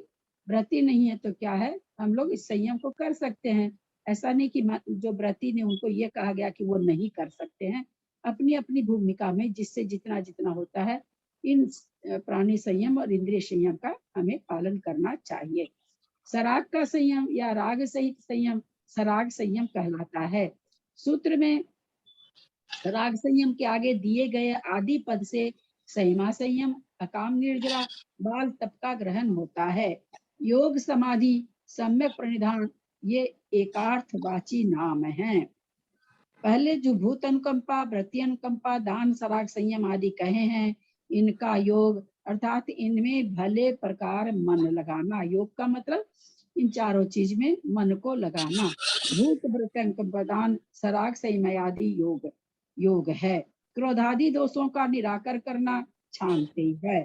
व्रती नहीं है तो क्या है, हम लोग इस संयम को कर सकते हैं। ऐसा नहीं कि जो व्रती ने उनको ये कहा गया कि वो नहीं कर सकते हैं। अपनी अपनी भूमिका में जिससे जितना जितना होता है, इन प्राणी संयम और इंद्रिय संयम का हमें पालन करना चाहिए। सराग का संयम या राग सहित संयम सराग संयम कहलाता है। सूत्र में राग संयम के आगे दिए गए आदि पद से संयमा संयम, अकाम निर्जरा, बाल तप का ग्रहण होता है। योग समाधि सम्यक प्रणिधान ये एकार्थवाची नाम हैं। पहले जो भूत अनुकंपा, वृत्ति अनुकंपा, दान, सराग, संयम आदि कहे हैं, इनका योग अर्थात इनमें भले प्रकार मन लगाना। योग का मतलब इन चारों चीज में मन को लगाना। भूत, वृत्ति अनुकंपा, दान, सराग, संयम आदि योग है। क्रोधादि दोषों का निराकर करना शांति है,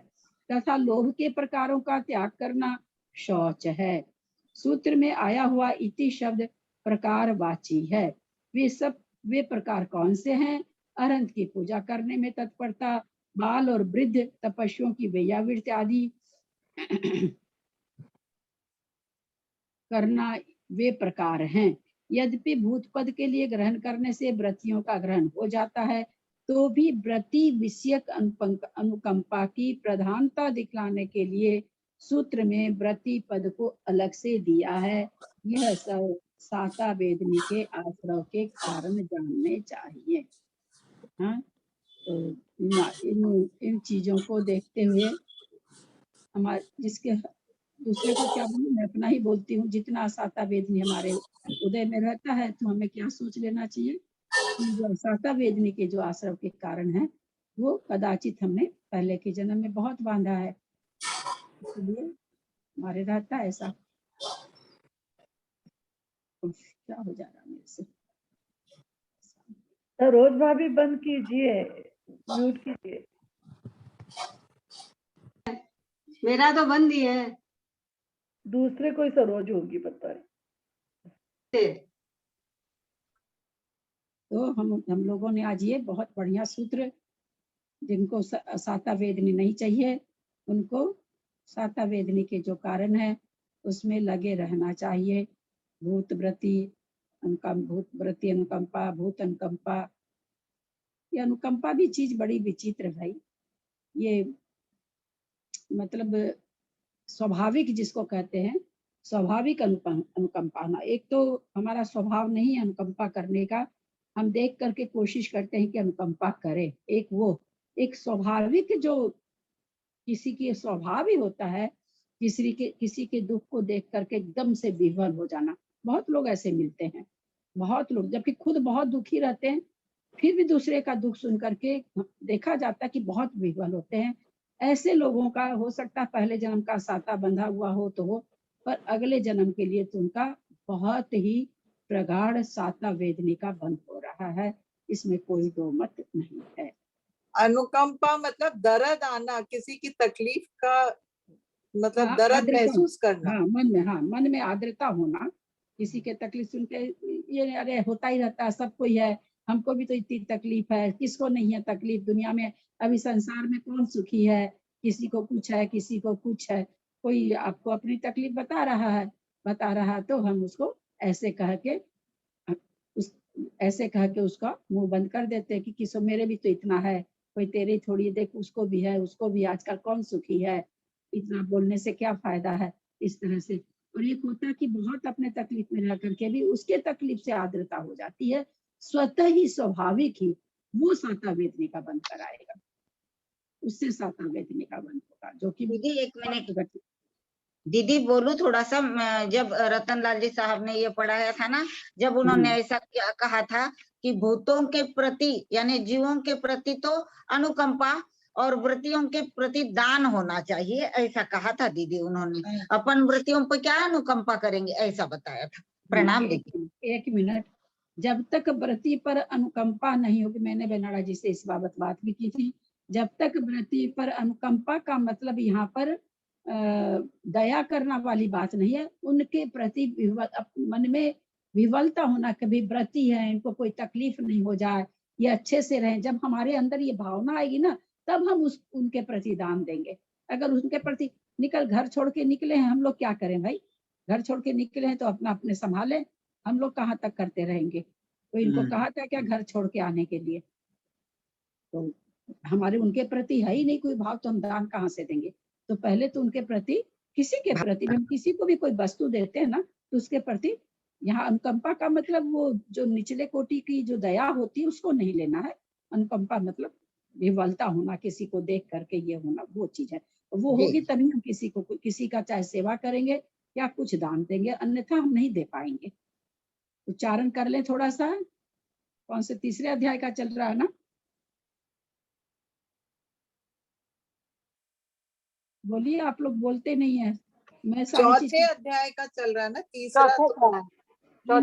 तथा लोभ के प्रकारों का त्याग करना शौच है। सूत्र में आया हुआ इति शब्द प्रकारवाची है। वे प्रकार कौन से हैं? अरहंत की पूजा करने में तत्परता, बाल और वृद्ध तपस्वियों की वेयावृत्ति आदि करना वे प्रकार हैं। यद्यपि भूत पद के लिए ग्रहण करने से व्रतियों का ग्रहण हो जाता है, तो भी व्रति विषयक अनुकंपा की प्रधानता दिखलाने के लिए सूत्र में व्रति पद को अलग से दिया है। यह सब साता वेदनी के आश्रव के कारण जानने चाहिए। हाँ, तो इन चीजों को देखते हुए हमारे जिसके दूसरे को क्या बोलूं, मैं अपना ही बोलती हूँ। जितना साता वेदनी हमारे उदय में रहता है, तो हमें क्या सोच लेना चाहिए कि जो साता वेदनी के जो आश्रव के कारण है, वो कदाचित हमने पहले के जन्म में बहुत बांधा है, इसलिए हमारे रहता है ऐसा। क्या हो जा रहा मेरे से?
रोज भाभी बंद कीजिए, म्यूट कीजिए।
मेरा तो बंद ही है।
दूसरे कोई सरोज होगी पता है।
तो हम लोगों ने आज ये बहुत बढ़िया सूत्र, जिनको साता वेदनी नहीं चाहिए, उनको साता वेदनी के जो कारण है उसमें लगे रहना चाहिए। भूत व्रति अनुकंपा, भूत अनुकंपा, ये अनुकंपा भी चीज बड़ी विचित्र भाई। ये मतलब स्वाभाविक जिसको कहते हैं, स्वाभाविक अनुकंपा ना। एक तो हमारा स्वभाव नहीं अनुकंपा करने का, हम देख करके कोशिश करते हैं कि अनुकंपा करें, एक वो। एक स्वाभाविक जो किसी की स्वभाव ही होता है, किसी के दुख को देख करके एकदम से विह्वल हो जाना। बहुत लोग ऐसे मिलते हैं, बहुत लोग, जबकि खुद बहुत दुखी रहते हैं, फिर भी दूसरे का दुख सुन करके देखा जाता है कि बहुत विह्वल होते हैं। ऐसे लोगों का हो सकता है पहले जन्म का साता बंधा हुआ हो तो हो, पर अगले जन्म के लिए तो उनका बहुत ही प्रगाढ़ साता वेदनी का बंध हो रहा है, इसमें कोई दो मत नहीं है।
अनुकंपा मतलब दर्द आना, किसी की तकलीफ का मतलब
हाँ,
दर्द
आर्द्रता,
महसूस करना।
हाँ मन में आर्द्रता होना, किसी के तकलीफ सुन के ये अरे होता ही रहता है, सबको ही है, हमको भी तो इतनी तकलीफ है, किसको नहीं है तकलीफ दुनिया में, अभी संसार में कौन सुखी है, किसी को कुछ है किसी को कुछ है, कोई आपको अपनी तकलीफ बता रहा तो हम उसको ऐसे कह के उस ऐसे कह के उसका मुंह बंद कर देते हैं कि किसो मेरे भी तो इतना है, कोई तेरी थोड़ी, देख उसको भी है, उसको भी, आजकल कौन सुखी है, इतना बोलने से क्या फायदा है, इस तरह से। और एक होता है कि बहुत अपने तकलीफ में रह करके भी उसके तकलीफ से आर्द्रता हो जाती है, स्वतः ही स्वाभाविक ही वो साता वेदनी का बंद कराएगा, उससे साता वेदनी का बंद होगा, जो कि
दीदी एक मिनट, दीदी बोलूं थोड़ा सा। जब रतनलाल जी साहब ने ये पढ़ाया था ना, जब उन्होंने ऐसा कहा था कि भूतों के प्रति यानी जीवों के प्रति तो अनुकंपा और व्रतियों के प्रति दान होना चाहिए, ऐसा कहा था दीदी उन्होंने। अपन व्रतियों पर क्या अनुकंपा करेंगे, ऐसा बताया था। प्रणाम दीदी।
एक मिनट, जब तक व्रती पर अनुकंपा नहीं होगी, मैंने बेनाड़ा जी से इस बाबत बात भी की थी, जब तक व्रती पर अनुकंपा का मतलब यहाँ पर दया करना वाली बात नहीं है, उनके प्रति मन में विवलता होना, कभी व्रती है इनको कोई तकलीफ नहीं हो जाए, ये अच्छे से रहें, जब हमारे अंदर ये भावना आएगी ना, तब हम उनके प्रति दान देंगे। अगर उनके प्रति घर छोड़ के निकले हैं, हम लोग क्या करें भाई, घर छोड़ के निकले हैं तो अपना अपने संभाले, हम लोग कहाँ तक करते रहेंगे, कोई इनको कहा था क्या घर छोड़ के आने के लिए, तो हमारे उनके प्रति है ही नहीं कोई भाव, तो हम दान कहाँ से देंगे। तो पहले तो उनके प्रति, किसी के प्रति, हम किसी को भी कोई वस्तु देते हैं ना, तो उसके प्रति यहाँ अनुकंपा का मतलब वो जो निचले कोटि की जो दया होती है उसको नहीं लेना है, अनुकंपा मतलब विवलता होना, किसी को देख करके ये होना, वो चीज है, वो होगी तभी हम किसी का चाहे सेवा करेंगे या कुछ दान देंगे, अन्यथा हम नहीं दे पाएंगे। उच्चारण कर ले थोड़ा सा, कौन से तीसरे अध्याय का चल रहा है ना, बोलिए, आप लोग बोलते नहीं है, मैं
चौथे अध्याय का चल रहा है ना, तीसरा तो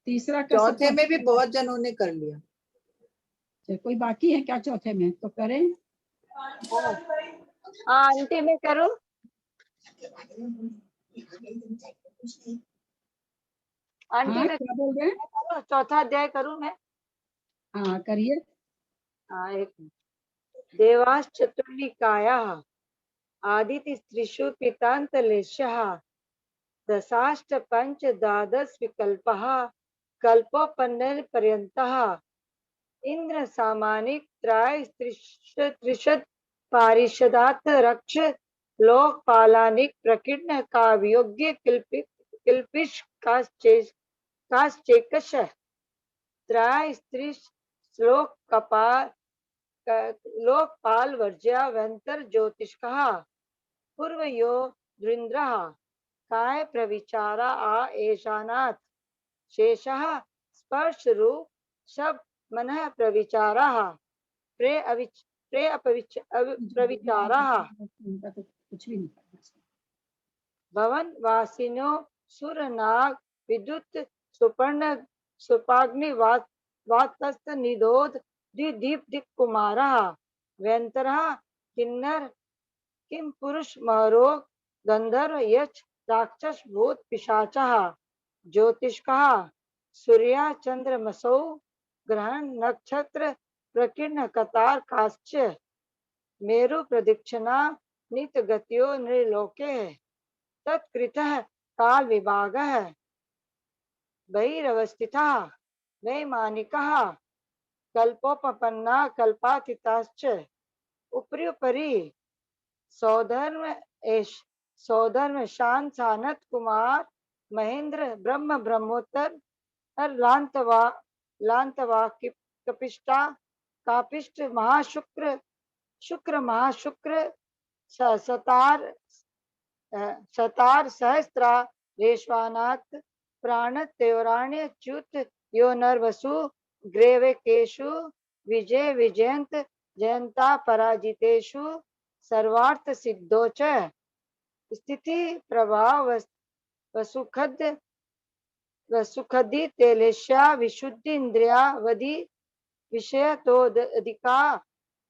तीसरा
चौथे में भी बहुत जनों ने कर लिया।
कोई बाकी है क्या चौथे में, तो करें।
आंटी में करो, आंटी में
क्या बोल रहे हैं,
चौथा अध्याय करूं मैं?
हाँ करिए।
एक देवास चतुर्निकायाः आदिति स्त्रीषु पीतान्तलेशः दशाष्ट पंच द्वादश विकल्पः कल्पोपनयनपर्यन्तः इंद्र सामानिक त्राय त्रिशत पारिषदात् रक्ष लोकपालानिक प्रकीर्ण काव्योग्य किल्पिश काश्चेकश त्राय श्लोक कपाल लोकपाल वर्ज्या व्यंतर ज्योतिष्कः पूर्वयो द्रिन्द्रः काय प्रविचारा आ एशानाथ शेषः स्पर्श रूप शब्द मनः प्रविचाराः प्रे प्रविचाराः
कुछ भी नहीं करना,
भवन वासिनो सुरनाग विद्युत सुपर्ण सुपाग्नि वातस्त निधोध द्विदीप दिक् कुमारः व्यंतरः किन्नर किम पुरुष महरोग गंधर्व यक्ष राक्षस भूत पिशाचः ज्योतिष्कः सूर्या चंद्रमसौ ग्रहण नक्षत्र प्रकीर्ण कतार काश्च मेरु प्रदक्षिणा नित गत्यो नृलोके तत्कृतः काल विभागः बहिरवस्थितः वैमानिकः कल्पोपपन्ना कल्पातीताश्च उपरि सौधर्म शांत सानत कुमार महेंद्र ब्रह्म ब्रह्मोत्तर लांतवा कपिष्टा
कापिष्ट महाशुक्र शुक्र महाशुक्र सतार सतार सहस्त्रा रेश्वानाथ प्राण त्योराण्य च्युत यो नरवसु ग्रेवकेशु विजय विजयंत जयंता पराजितेषु सर्वार्थ सिद्धो च स्थिति प्रभाव वसुखद वसुखदि तेलेश्या विशुद्धि इंद्रियावधि विषय तो अधिका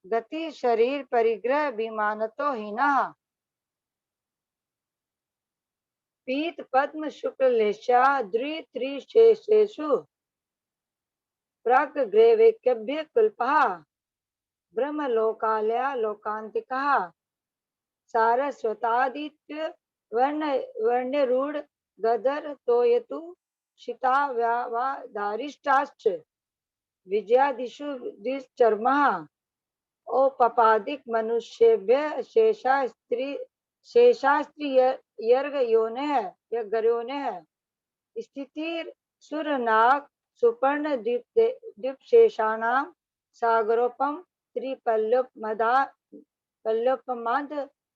गति शरीर परिग्रह विमानतो हीना पीत पद्म शुक्ल लेशा द्वि त्रिशेषेषु प्राग ग्रेवेक्यभ्य कुल्पः ब्रह्म लोकालया लोकांतिकः सारस्वतादित्य वर्ण रूढ़ गदर तोयतु शिता व्यावादारिष्टाश्च विजयादिषु दिश्चर्मः ओपपादिक मनुष्येभ्य शेषास्त्री यर्ग योने स्थिति सुरनाग सुपर्ण द्वीपशेषाणां सागरोपम त्रिपल्लोपमद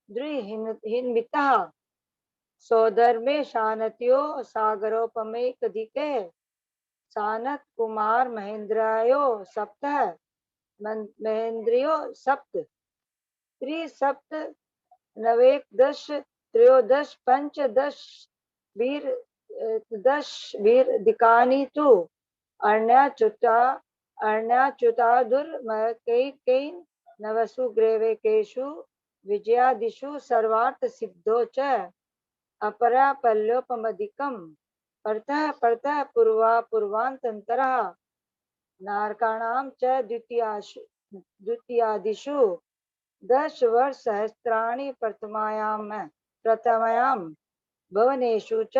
द्विहिन्वितः सौधर्मे शानत्यो सागरोपमेकधिके सानत कुमार महेंद्रायो सप्तः महेंद्रियो सप्त त्रिसप्त नवेकदश त्रयोदश पंचदश वीर दश वीर दिकानि तु अर्ण्याच्युतादुर्मकैकैन् नवसु ग्रेवेकेषु विजयादिषु सर्वार्थ सिद्धो च अपरा पल्लोपमधिकम् अर्थः परतः पूर्वांतरः नारकाणां च द्वितीयादिषु 10 वर्ष सहस्राणि प्रथमायां भवनेषु च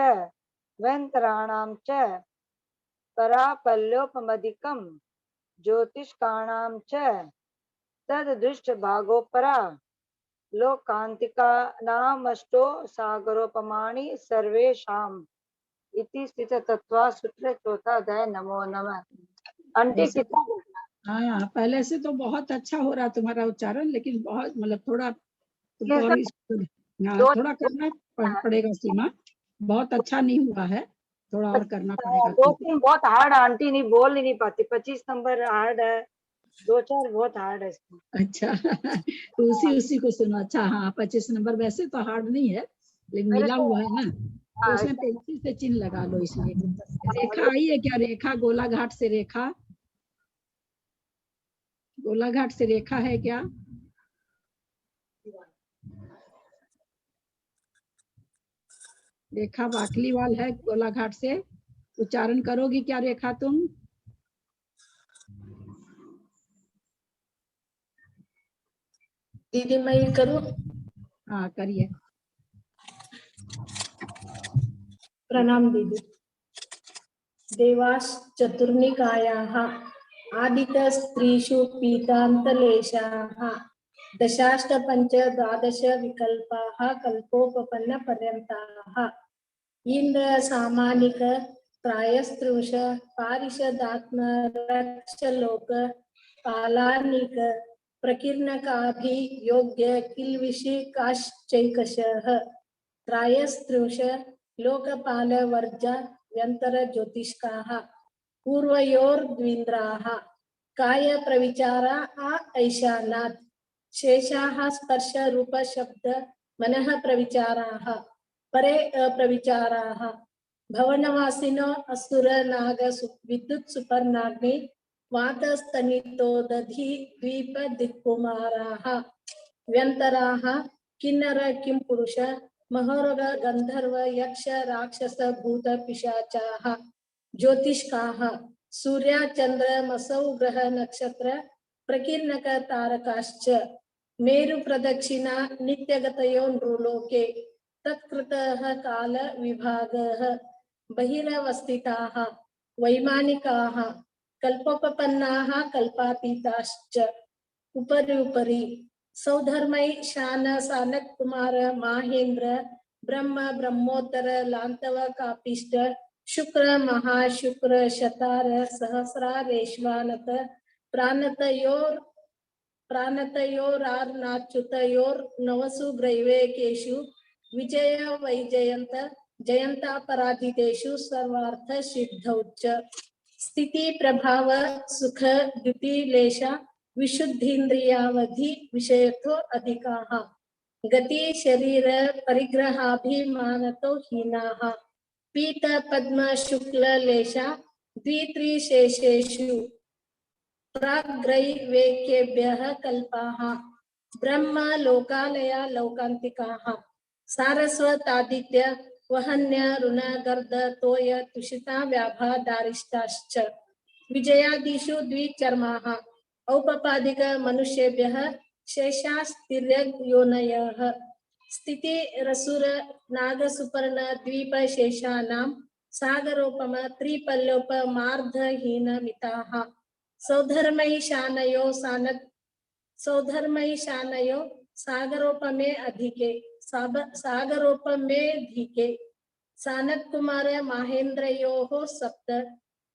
वन्तराणां च परापल्लोपमधिकं ज्योतिष्काणां च तददृष्ट भागोपरा लोकांतिकानामष्टो सागरोपमाणि सर्वेषाम् इति स्थित तत्वा सूत्र चौथा अध्याय। नमो नमः। आंटी
वैसे
कितना
हाँ, पहले से तो बहुत अच्छा हो रहा तुम्हारा उच्चारण, लेकिन बहुत मतलब थोड़ा तुमको
ये
और
सब
हाँ,
दो
थोड़ा करना पड़ेगा सीमा, बहुत अच्छा नहीं हुआ है, थोड़ा और करना पड़ेगा
दो
तुमको।
तीन बहुत हार्ड आंटी नहीं बोल ही नहीं पाती। 25 नंबर हार्ड है, 2-4 बहुत हार्ड है इसमें।
अच्छा तो उसी को सुनो। अच्छा हाँ, 25 नंबर वैसे तो हार्ड नहीं है, लेकिन
मेरे
मिला
को
हुआ है ना, तो उसमें पेंसिल से चिन्ह लगा लो। इसलिए रेखा आई है क्या? रेखा गोलाघाट से रेखा, गोलाघाट से रेखा है क्या? रेखा बाकलीवाल है गोलाघाट से, उच्चारण करोगी क्या रेखा तुम?
दीदी मैं करूँ?
हाँ करिए।
प्रणाम दीदी। देवास चतुर्निकायाः आदितस्त्रीषु पीतान्तलेशाः दशाष्ट पंच द्वादश विकल्पाः कल्पोपपन्नपर्यन्ताः इंद्र सामानिक त्रायस्त्रिंश पारिषदात्मरक्षलोक कालानिक प्रकीर्णकाभियोग्य किल्विषिकाश्चैकशः त्रायस्त्रिंश लोकपाल वर्जा व्यंतर ज्योतिष्काः पूर्वयोर्द्विन्द्राः काय प्रविचारा ऐशानात् शेषाः स्पर्श रूप शब्द मनः प्रविचाराः परे अप्रविचाराः भवनवासिनो असुर नाग विद्युत् सुपर्णाग्नि वातस्तनितो दधि द्वीप दिक्कुमाराः व्यंतराः किन्नर किं पुरुष महोरग गंधर्व यक्ष राक्षस भूत पिशाचाः ज्योतिष्काः सूर्य चंद्र मसौ ग्रह नक्षत्र प्रकीर्णक तारकाश्च मेरु प्रदक्षिणा नित्यगतयो नृलोके तत्कृतः काल विभागः बहिरवस्थिताः वैमानिकाः कल्पोपपन्नाः कल्पातीताश्च उपरि सौधर्मै शान सानक कुमार माहेंद्र ब्रह्म ब्रह्मोत्तर लांतव कापिष्ट शुक्र महाशुक्र शतार सहस्रा रेश्वानत
प्राणतयोरार्नाच्युतयोर्नवसु ग्रैवेकेषु विजय वैजयन्त जयन्तापराजितेषु सर्वार्थ सिद्धौ च स्थिति प्रभाव सुख द्युतिलेशा विशुद्धीन्द्रियावधि विषयतो अधिकाः गति शरीर परिग्रहाभिमानतो हीनाः पीत पद्म शुक्ल लेशा द्वित्रिशेषेषु प्राग्रैवेक्येभ्यः कल्पाः ब्रह्म लोकालया लौकान्तिकाः सारस्वतादित्य वहन्य ऋण गर्द तोय तुषिता व्याभा दारिष्टाश्च विजयादिषु द्विचर्माः औपपादिक मनुष्येभ्यः शेषास्तिर्योनयः स्थिति रसुर नागसुपर्ण द्वीप शेषानां सागरोपम त्रिपल्लोपमार्धहीन मिताः सौधर्मैशानयो सागरोपमे अधिके सागरोपमे धिके सानत कुमार माहेन्द्रयोः सप्त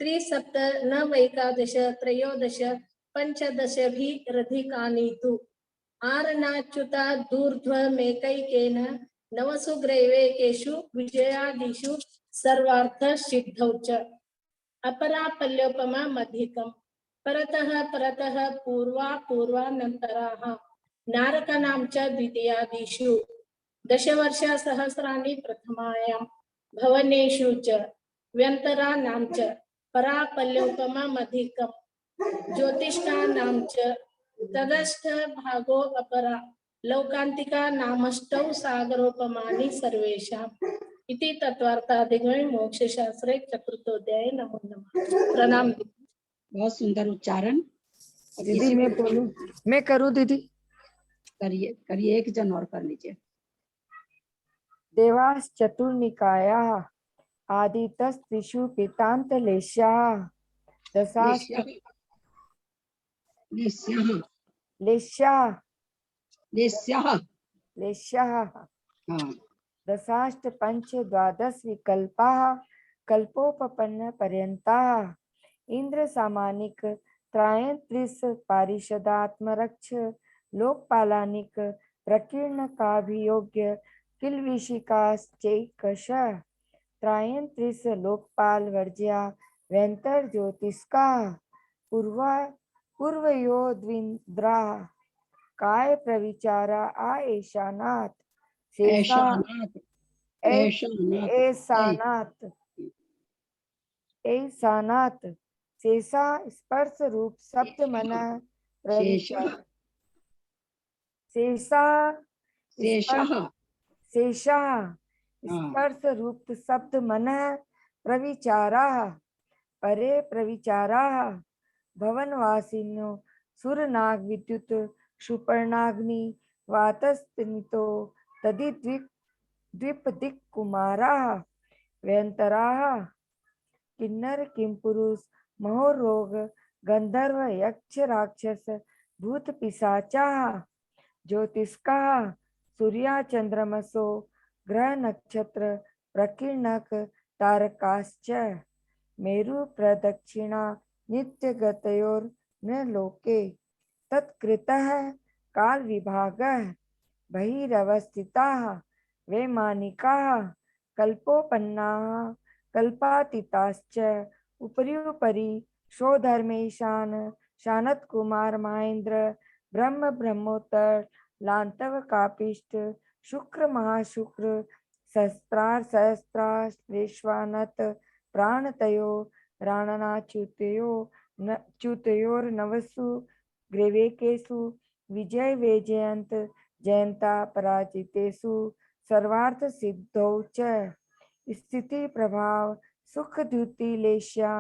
त्रिसप्त न वैकादश त्रयोदश पंचदशभिरधिकानि तु आरणाच्युता दूर्ध्वमेकैकेन नवसु ग्रैवेकेषु विजयादिषु सर्वार्थ सिद्धौ च अपरा पल्योपमा मधिकम् परतः परतः पूर्वा पूर्वानन्तराः नारकानां च द्वितीयादिषु दशवर्षसहस्राणि प्रथमायां भवनेषु च व्यन्तराणां च परा पल्योपमा मधिकम् ज्योतिष्कानां च तदस्थ भागो अपरा लौकान्तिका नामष्टौ सागरोपमानि सर्वेषाम् इति तत्वार्थाधिगमे मोक्षशास्त्रे चतुर्थोऽध्याये नमो नमः। प्रणाम।
बहुत सुंदर उच्चारण।
दीदी मैं बोलूं, मैं करूं दीदी?
करिए करिए, एक जन और कर लीजिए।
देवास चतुर्निकायाः आदितस्त्रिषु पीतान्तलेशाः दशाश्च लेश्याः दशाष्ट पंच द्वादश विकल्पाः कल्पोपपन्न पर्यन्ताः इंद्र सामानिक त्रायंत्रिस पारिषदात्मरक्ष लोकपालानिक प्रकीर्ण काभियोग्य किलविशिकाश्चैकश त्रायंत्रिस लोकपाल वर्ज्या व्यंतर ज्योतिष्का पूर्वयो द्विन्द्रा काय प्रविचारा आ ऐशानाथ ऐसानाथ शेषा स्पर्श रूप शब्द मन प्रविचार शेषा स्पर्श रूप शब्द मन प्रविचारा परे प्रविचारा भवनवासिनो सुरनाग विद्युत सुपर्णाग्नि वातस्तिनितो तदि द्वीप दिक् कुमारा व्यंतराः किन्नर किंपुरुष महोरोग गंधर्व यक्ष राक्षस भूत पिशाचाः ज्योतिष्काः सूर्या चंद्रमसो ग्रह नक्षत्र प्रकीर्णक तारकाश्च मेरु प्रदक्षिणा नित्य गतयोर न लोके तत्कृतः काल विभागः बहिरवस्थिताः वैमानिकाः कल्पोपन्नाः कल्पातीताश्च उपरि शोधर्मेशान शानत कुमार महेंद्र ब्रह्म ब्रह्मोत्तर लांतव कापिष्ट शुक्र महाशुक्र सहस्त्रार विश्वानत प्राणतयो राणनाच्युतयोर नवसु ग्रीवेकेषु विजय वैजयंत जयंता पराजितेषु सर्वार्थ सिद्धौ च स्थिति प्रभाव सुख द्युति लेश्या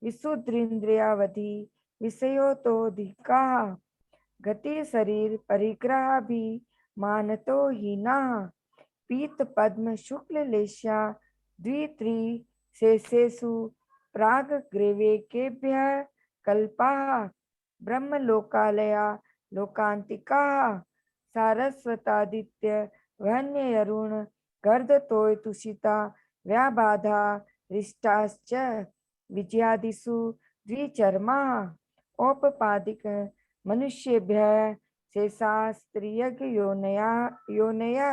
विशुद्धिन्द्रियावधि विषयोतोधिका गति शरीर परिग्रह भी मानतो हीना पीत पद्म शुक्ल लेश्या द्वित्री शेषेषु प्राग ग्रीवेकेभ्यः कल्पाः ब्रह्म लोकालया लोकांतिका सारस्वतादित्य वन्य अरुण गर्द तोय तुषिता व्याबाधा रिष्टाश्च विजयादिषु द्विचर्मा
औपपादिक मनुष्येभ्यः शेषास्त्रियज्ञ योनया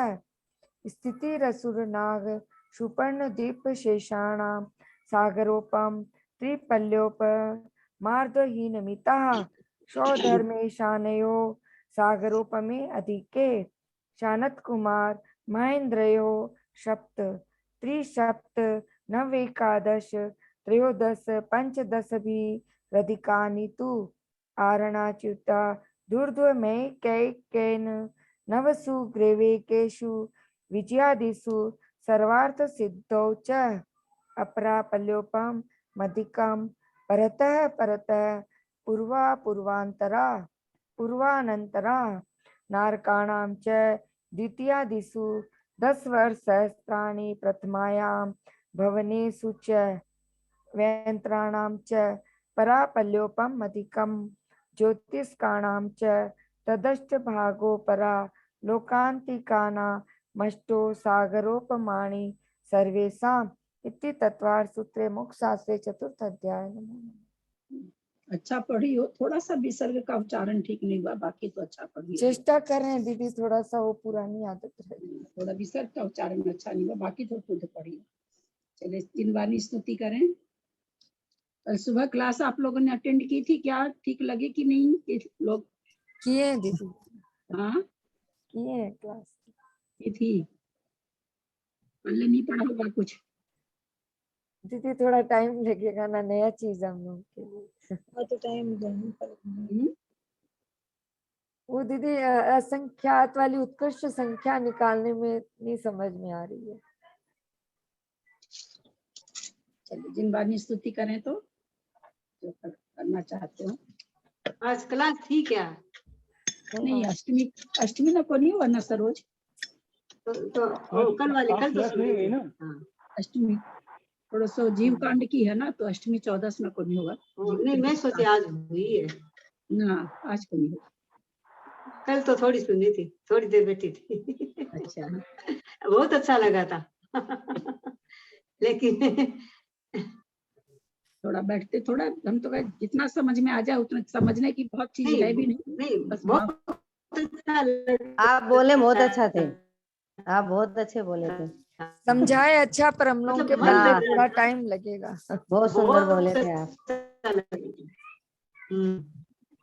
स्थितिरसुरनाग सुपर्णद्वीप शेषाणां सागरोपम त्रिपल्योप मार्दहीनमिताः स्वधर्मेशानयो सागरोपमे अधिके शानत कुमार महेंद्रयो सप्त त्रिसप्त नवेकादश त्रयोदश पंचदश भी रधिकानि तु आरणाच्युता दुर्ध्वमय कैकेन नवसु ग्रेवेकेषु विजयादिषु सर्वार्थ सिद्धौ च अपरापल्योपम मधिकम परतः परतः पूर्वा पूर्वांतरा पूर्वानंतरा नारकाणां च द्वितीयादिषु 10 वर्षसहस्राणि प्रथमायां भवनेषु च व्यंत्राणां च परापल्योपम अधिकम ज्योतिष्काणां च तदष्टभागो परा लोकान्तिकाना मष्टो सागरोपमाणि सर्वेषाम् इति तत्वार्थ सूत्रे मोक्षशास्त्रे चतुर्थ अध्याय।
अच्छा पढ़ी हो, थोड़ा सा विसर्ग का उच्चारण ठीक नहीं हुआ, बाकी तो अच्छा पढ़ी हो।
चेष्टा कर रहे हैं दीदी, थोड़ा सा वो पुरानी आदत है।
थोड़ा विसर्ग का उच्चारण अच्छा नहीं हुआ, बाकी तो खुद पढ़ी हो। चलिए 3 वाणी स्तुति करें। कल सुबह क्लास आप लोगों ने अटेंड की थी, क्या ठीक लगे कि नहीं? कि लोग
किए दीदी?
हाँ
किए क्लास
की थी, पहले नहीं पढ़ा होगा कुछ।
दीदी, थोड़ा टाइम लगेगा ना, नया चीज हम लोग के लिए।
तो टाइम
वो दीदी असंख्यात वाली उत्कृष्ट संख्या निकालने में नहीं समझ में आ रही है।
चलिए जिन वाणी स्तुति करें तो जो करना चाहते हो।
आज क्लास थी क्या?
नहीं, अष्टमी ना को नहीं हुआ ना सरोज?
तो कल वाले कल तो सुनी थी। हाँ।
अष्टमी थोड़ा सा जीव कांड की है ना, तो अष्टमी 14 में को नहीं होगा।
नहीं, मैं सोची आज हुई है
ना, आज को नहीं होगा।
कल तो थोड़ी सुनी थी, थोड़ी देर बैठी थी।
अच्छा,
बहुत अच्छा लगा था। लेकिन
थोड़ा बैठते, थोड़ा हम तो जितना समझ में आ जाए उतना, समझने की बहुत चीज है भी नहीं, बस
बहुत अच्छा लगा।
आप बोले बहुत अच्छा थे, आप बहुत अच्छे बोले थे।
समझाए अच्छा, पर हम लोगों के
मतलब
मन में
हाँ।
थोड़ा टाइम लगेगा।
बहुत सुंदर बोले थे आप।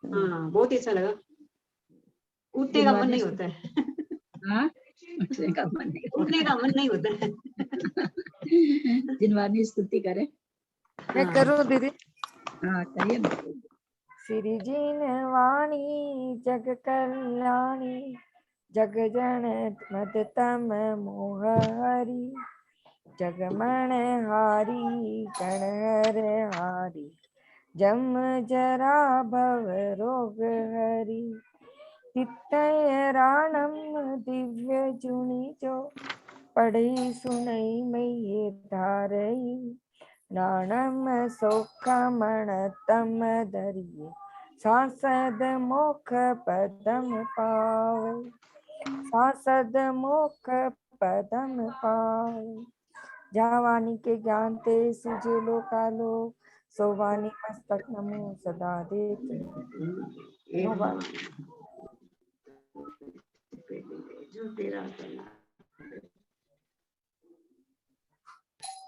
हाँ, बहुत ही अच्छा लगा। उठने का मन नहीं होता है।
हाँ, उठने का मन नहीं,
उठने का मन नहीं होता है।
जिनवानी स्तुति करें।
मैं करूँ दीदी?
हाँ करिए ना।
श्री जिनवाणी जग कल्याणी जग जन मदतम मोह हरि जगमण हारी गणहर हारी जम जरा भव रोग हरि तितय राणम दिव्य जुनि जो पढ़ी सुनई मैये धारई नाणम सौखमण तम धरिये सांसद मोख पदम पावे सांसद मोख पदम पावे जावानी के ज्ञान ते सुजे लोकालो सोवानी मस्तक नमो सदा देते।
जो तेरा